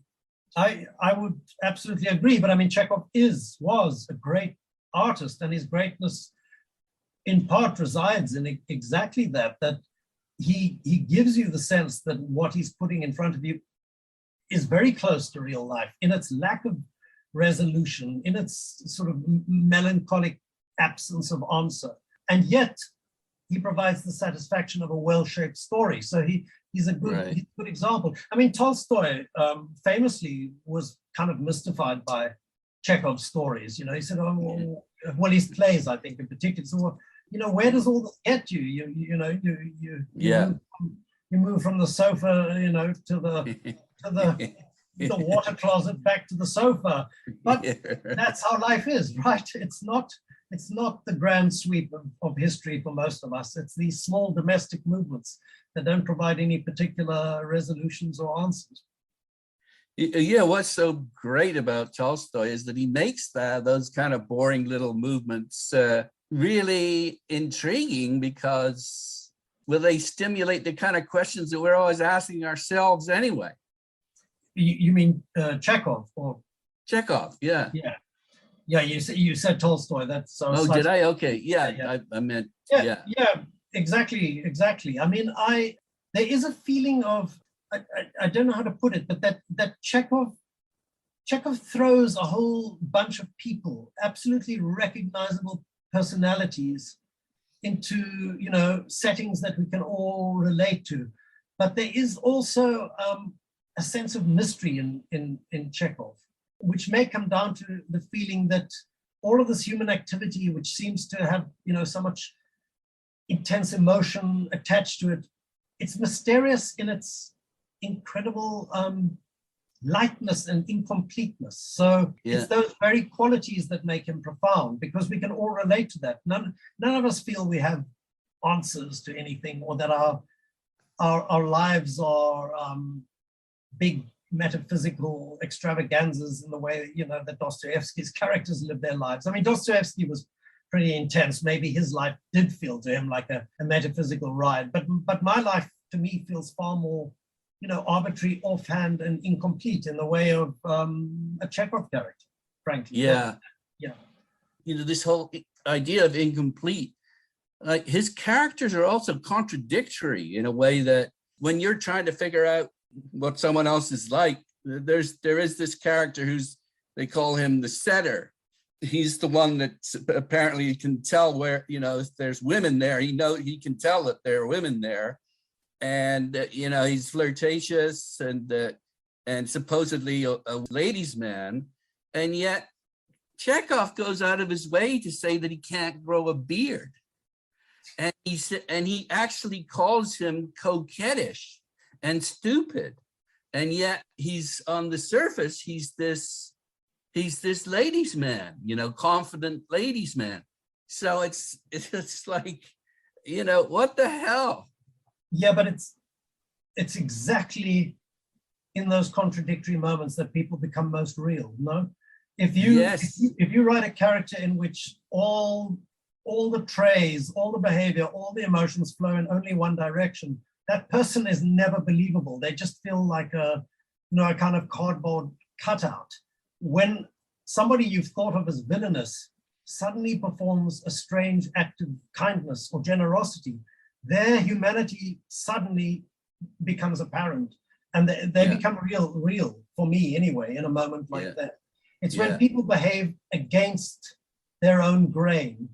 I would absolutely agree, but I mean, Chekhov was a great artist, and his greatness in part resides in exactly that he gives you the sense that what he's putting in front of you is very close to real life in its lack of resolution, in its sort of melancholic absence of answer, and yet he provides the satisfaction of a well-shaped story. So he's a good example. I mean, Tolstoy famously was kind of mystified by Chekhov's stories. You know, he said, "Oh, well, his plays, I think, in particular." So, well, you know, where does all this get you? You move from the sofa, you know, to the water closet, back to the sofa. But that's how life is, right? It's not the grand sweep of history for most of us. It's these small domestic movements that don't provide any particular resolutions or answers. Yeah, what's so great about Tolstoy is that he makes those kind of boring little movements really intriguing, because they stimulate the kind of questions that we're always asking ourselves anyway. You mean Chekhov or Chekhov? Yeah. Yeah. You said Tolstoy. That's so. Oh, did I? Okay. Yeah. I meant. Yeah. Exactly. I mean, there is a feeling of I don't know how to put it, but that Chekhov throws a whole bunch of people, absolutely recognizable personalities, into, you know, settings that we can all relate to. But there is also a sense of mystery in Chekhov, which may come down to the feeling that all of this human activity, which seems to have, you know, so much intense emotion attached to it, it's mysterious in its incredible lightness and incompleteness. So it's those very qualities that make him profound, because we can all relate to that. None of us feel we have answers to anything, or that our lives are big metaphysical extravaganzas in the way that, you know, that Dostoevsky's characters live their lives. I mean, Dostoevsky was pretty intense. Maybe his life did feel to him like a metaphysical ride, but my life to me feels far more, you know, arbitrary, offhand, and incomplete in the way of a Chekhov character, frankly. Yeah. Yeah. You know, this whole idea of incomplete, like his characters are also contradictory in a way that when you're trying to figure out what someone else is like, there is this character they call him the setter. He's the one that apparently can tell where, you know, if there's women there, he can tell that there are women there. And, you know, he's flirtatious and supposedly a ladies' man. And yet Chekhov goes out of his way to say that he can't grow a beard. And he actually calls him coquettish and stupid. And yet he's on the surface, he's this ladies' man, you know, confident ladies' man. So it's like, you know, what the hell? Yeah, but it's exactly in those contradictory moments that people become most real, no? If you write a character in which all the traits, all the behavior, all the emotions flow in only one direction, that person is never believable. They just feel like a kind of cardboard cutout. When somebody you've thought of as villainous suddenly performs a strange act of kindness or generosity, their humanity suddenly becomes apparent, and they become real for me anyway, in a moment like that. It's when people behave against their own grain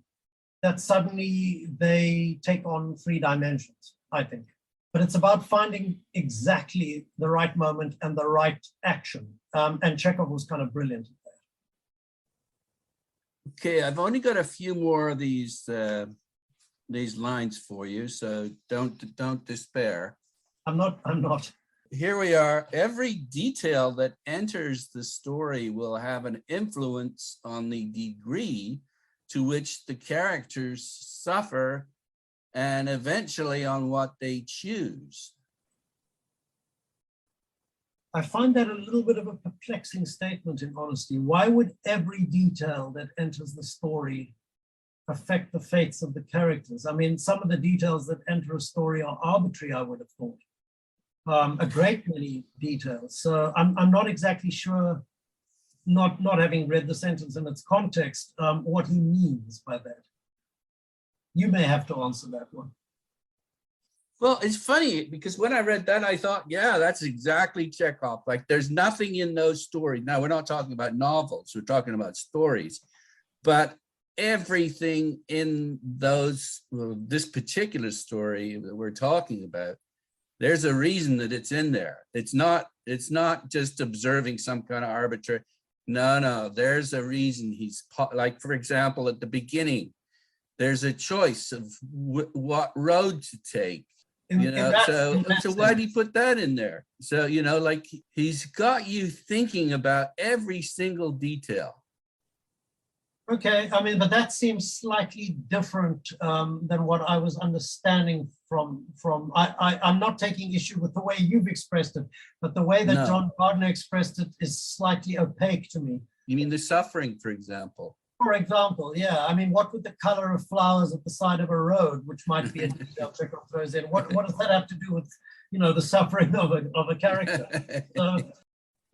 that suddenly they take on 3 dimensions, I think. But it's about finding exactly the right moment and the right action. And Chekhov was kind of brilliant at that. Okay, I've only got a few more of these lines for you, so don't despair. I'm not. Here we are. Every detail that enters the story will have an influence on the degree to which the characters suffer and eventually on what they choose. I find that a little bit of a perplexing statement, in honesty. Why would every detail that enters the story affect the fates of the characters? I mean, some of the details that enter a story are arbitrary, I would have thought. A great many details. So I'm not exactly sure, not having read the sentence in its context, what he means by that. You may have to answer that one. Well, it's funny because when I read that, I thought, yeah, that's exactly Chekhov. Like, there's nothing in those stories. Now, we're not talking about novels, we're talking about stories, but everything in this particular story that we're talking about, there's a reason that it's in there. It's not just observing some kind of arbitrary. No, there's a reason. He's like, for example, at the beginning, there's a choice of what road to take. So why did he put that in there? So, like, he's got you thinking about every single detail. Okay, I mean, but that seems slightly different than what I was understanding from. I'm not taking issue with the way you've expressed it, but the way that John Gardner expressed it is slightly opaque to me. You mean the suffering, for example? For example, yeah. I mean, what would the color of flowers at the side of a road, which might be a detail Chekhov throws in, what does that have to do with, the suffering of a character?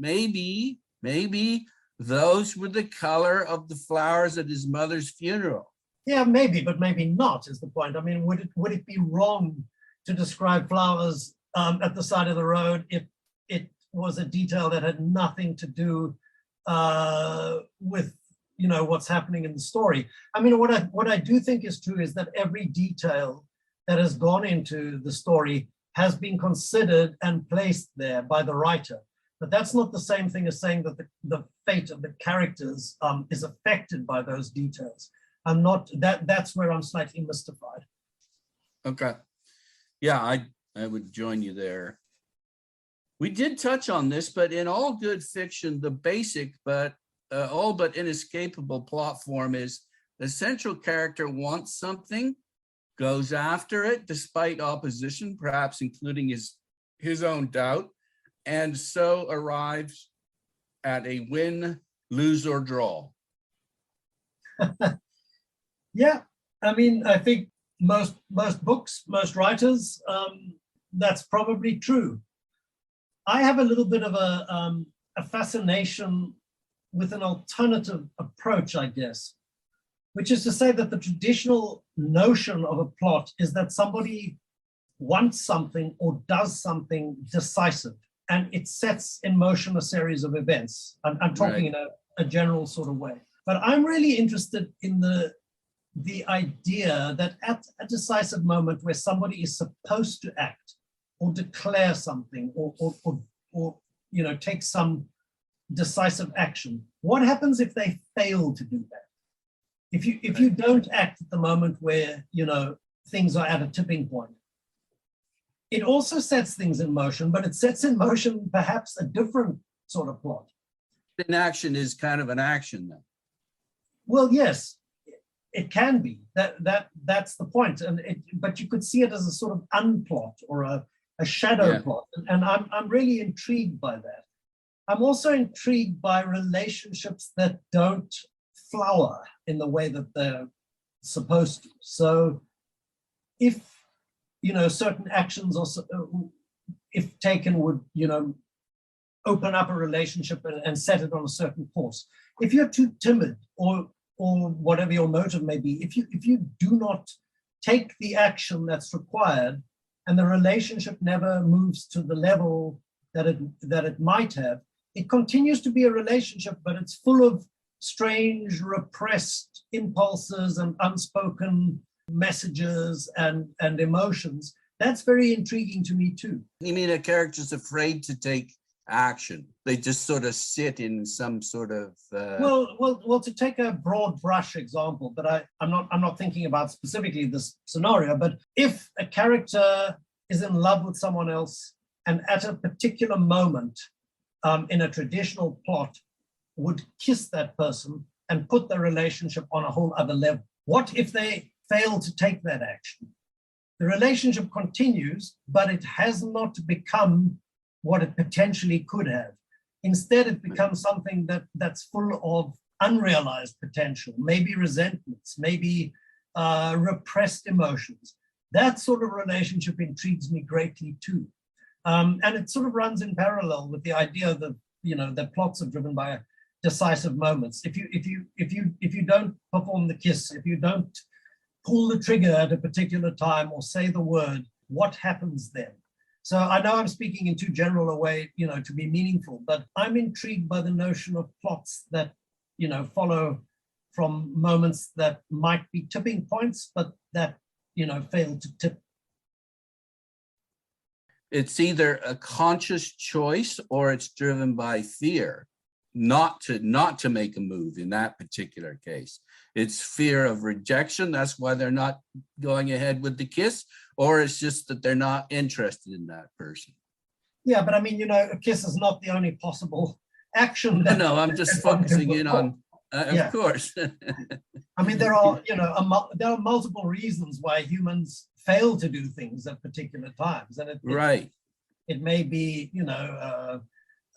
Maybe those were the color of the flowers at his mother's funeral. Yeah, maybe, but maybe not is the point. I mean, would it be wrong to describe flowers at the side of the road if it was a detail that had nothing to do with what's happening in the story? I mean, what I do think is true is that every detail that has gone into the story has been considered and placed there by the writer. But that's not the same thing as saying that the fate of the characters is affected by those details. That's where I'm slightly mystified. Okay. Yeah, I would join you there. We did touch on this, but in all good fiction, the basic but all but inescapable plot form is the central character wants something, goes after it despite opposition, perhaps including his own doubt, and so arrives at a win, lose, or draw. Yeah, I mean, I think most books, most writers, that's probably true. I have a little bit of a fascination with an alternative approach, I guess, which is to say that the traditional notion of a plot is that somebody wants something or does something decisive, and it sets in motion a series of events. I'm talking in a general sort of way. But I'm really interested in the idea that at a decisive moment where somebody is supposed to act or declare something or take some decisive action, what happens if they fail to do that? If you don't act at the moment where things are at a tipping point, it also sets things in motion, but it sets in motion perhaps a different sort of plot. Inaction is kind of an action then. Well, yes, it can be. That's the point. But you could see it as a sort of unplot or a shadow plot. And I'm really intrigued by that. I'm also intrigued by relationships that don't flower in the way that they're supposed to. So if certain actions if taken would, open up a relationship and set it on a certain course. If you're too timid or whatever your motive may be, if you do not take the action that's required and the relationship never moves to the level that it might have, it continues to be a relationship, but it's full of strange, repressed impulses and unspoken messages and emotions. That's very intriguing to me too. You mean a character's afraid to take action? They just sort of sit in some sort of well, to take a broad brush example, but I'm not thinking about specifically this scenario, but if a character is in love with someone else and at a particular moment in a traditional plot would kiss that person and put the relationship on a whole other level, what if they fail to take that action? The relationship continues, but it has not become what it potentially could have. Instead, it becomes something that's full of unrealized potential, maybe resentments, maybe repressed emotions. That sort of relationship intrigues me greatly too. And it sort of runs in parallel with the idea that, that plots are driven by decisive moments. If you don't perform the kiss, if you don't pull the trigger at a particular time or say the word, what happens then? So I know I'm speaking in too general a way, to be meaningful, but I'm intrigued by the notion of plots that, follow from moments that might be tipping points, but that, fail to tip. It's either a conscious choice or it's driven by fear not to make a move in that particular case. It's fear of rejection. That's why they're not going ahead with the kiss, or it's just that they're not interested in that person. Yeah, but I mean, a kiss is not the only possible action. No, I'm just focusing in on, of course. I mean, there are multiple reasons why humans fail to do things at particular times, and it may be,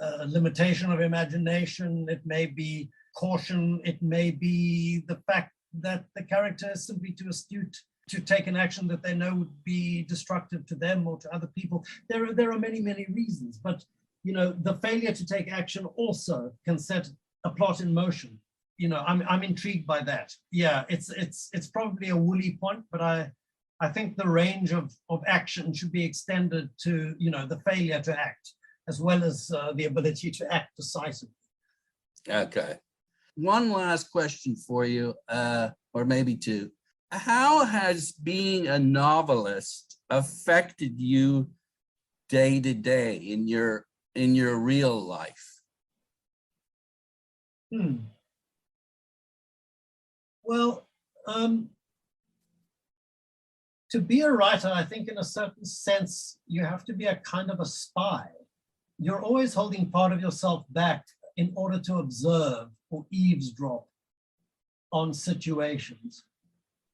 a limitation of imagination. It may be caution. It may be the fact that the character is simply too astute to take an action that they know would be destructive to them or to other people. There are many, many reasons, but the failure to take action also can set a plot in motion. I'm intrigued by that. Yeah, it's probably a woolly point, but I think the range of action should be extended to the failure to act, as well as the ability to act decisively. Okay. One last question for you, or maybe two. How has being a novelist affected you day to day in your real life? Well, to be a writer, I think in a certain sense, you have to be a kind of a spy. You're always holding part of yourself back in order to observe or eavesdrop on situations.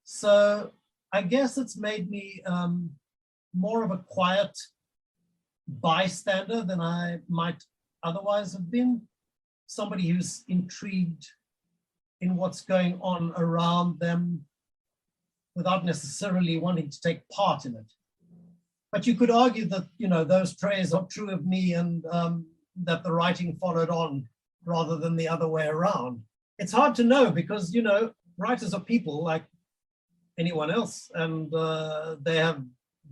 So I guess it's made me more of a quiet bystander than I might otherwise have been. Somebody who's intrigued in what's going on around them without necessarily wanting to take part in it. But you could argue that, those traits are true of me and that the writing followed on rather than the other way around. It's hard to know because, writers are people like anyone else, and they have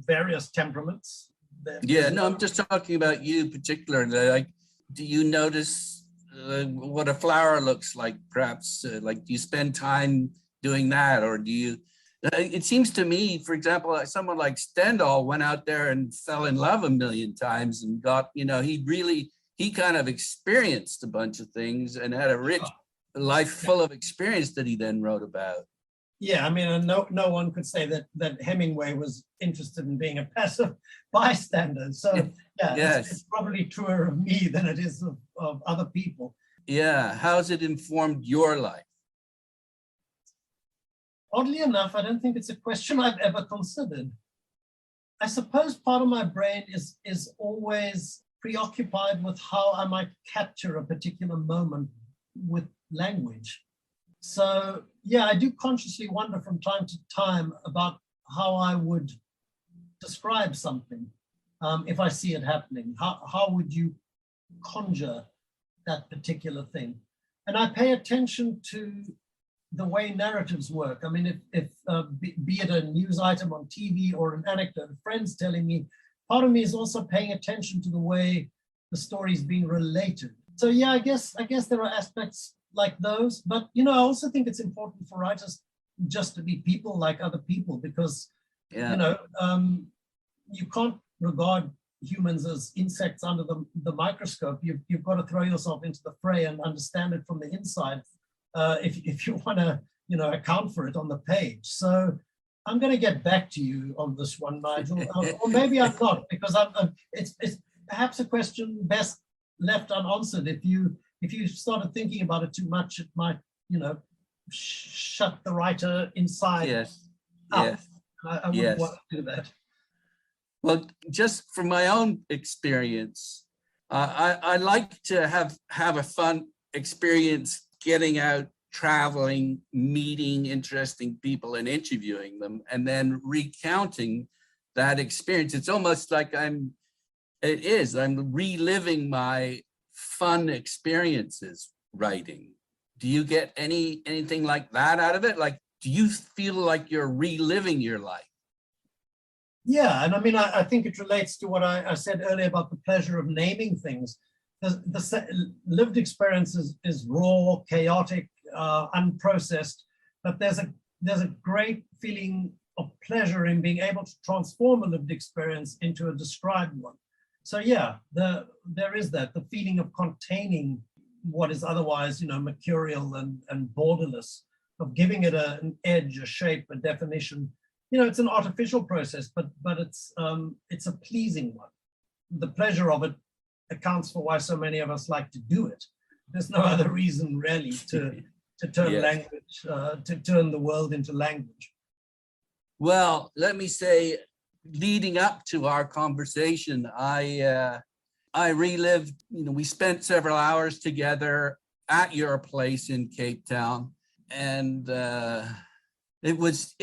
various temperaments. I'm just talking about you particularly. Like, do you notice what a flower looks like, perhaps? Like, do you spend time doing that, or do you? It seems to me, for example, someone like Stendhal went out there and fell in love a million times and got, he kind of experienced a bunch of things and had a rich life full of experience that he then wrote about. Yeah, I mean, no one could say that Hemingway was interested in being a passive bystander. So it's probably truer of me than it is of other people. Yeah, how's it informed your life? Oddly enough, I don't think it's a question I've ever considered. I suppose part of my brain is always preoccupied with how I might capture a particular moment with language. So yeah, I do consciously wonder from time to time about how I would describe something if I see it happening? How would you conjure that particular thing? And I pay attention to the way narratives work. I mean, be it a news item on TV or an anecdote, friends telling me, part of me is also paying attention to the way the story is being related. So yeah, I guess there are aspects like those, but I also think it's important for writers just to be people like other people, because you can't regard humans as insects under the microscope. You've got to throw yourself into the fray and understand it from the inside if you want to account for it on the page. So I'm going to get back to you on this one, Nigel, or maybe I'm not, because it's perhaps a question best left unanswered. If you started thinking about it too much, it might shut the writer inside. Yes. Out. Yes. I wouldn't want to do that. Well, just from my own experience, I like to have a fun experience getting out, traveling, meeting interesting people and interviewing them, and then recounting that experience. It's almost like I'm reliving my fun experiences writing. Do you get anything like that out of it? Like, do you feel like you're reliving your life? Yeah, and I mean, I think it relates to what I said earlier about the pleasure of naming things. The lived experience is raw, chaotic, unprocessed, but there's a great feeling of pleasure in being able to transform a lived experience into a described one. So yeah, there is that, the feeling of containing what is otherwise, mercurial and borderless, of giving it an edge, a shape, a definition. It's an artificial process, but it's a pleasing one. The pleasure of it accounts for why so many of us like to do it. There's no other reason really to turn language, to turn the world into language. Well, let me say, leading up to our conversation, I relived, we spent several hours together at your place in Cape Town, and it was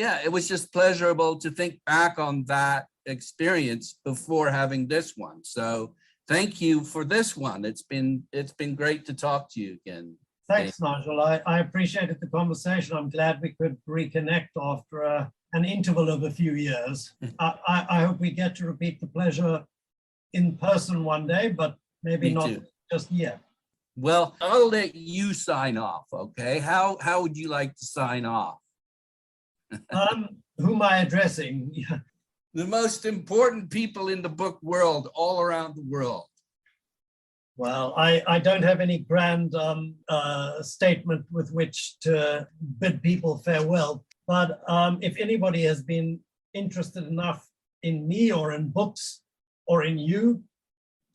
just pleasurable to think back on that experience before having this one. So thank you for this one. It's been great to talk to you again. Thanks, Nigel. I appreciated the conversation. I'm glad we could reconnect after an interval of a few years. I hope we get to repeat the pleasure in person one day, but maybe not just yet. Well, I'll let you sign off, okay? How would you like to sign off? Who am I addressing? The most important people in the book world, all around the world. Well, I don't have any grand statement with which to bid people farewell, but if anybody has been interested enough in me or in books or in you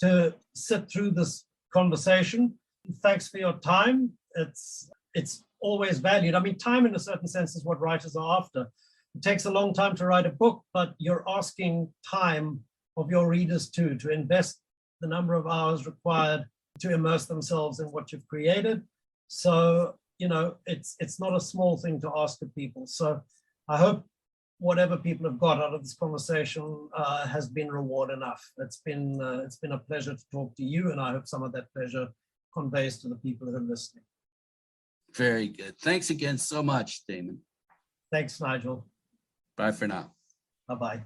to sit through this conversation, thanks for your time. It's always valued. I mean, time in a certain sense is what writers are after. It takes a long time to write a book, but you're asking time of your readers too, to invest the number of hours required to immerse themselves in what you've created. So, it's not a small thing to ask of people. So I hope whatever people have got out of this conversation has been reward enough. It's been a pleasure to talk to you, and I hope some of that pleasure conveys to the people who are listening. Very good. Thanks again so much, Damon. Thanks, Nigel. Bye for now. Bye-bye.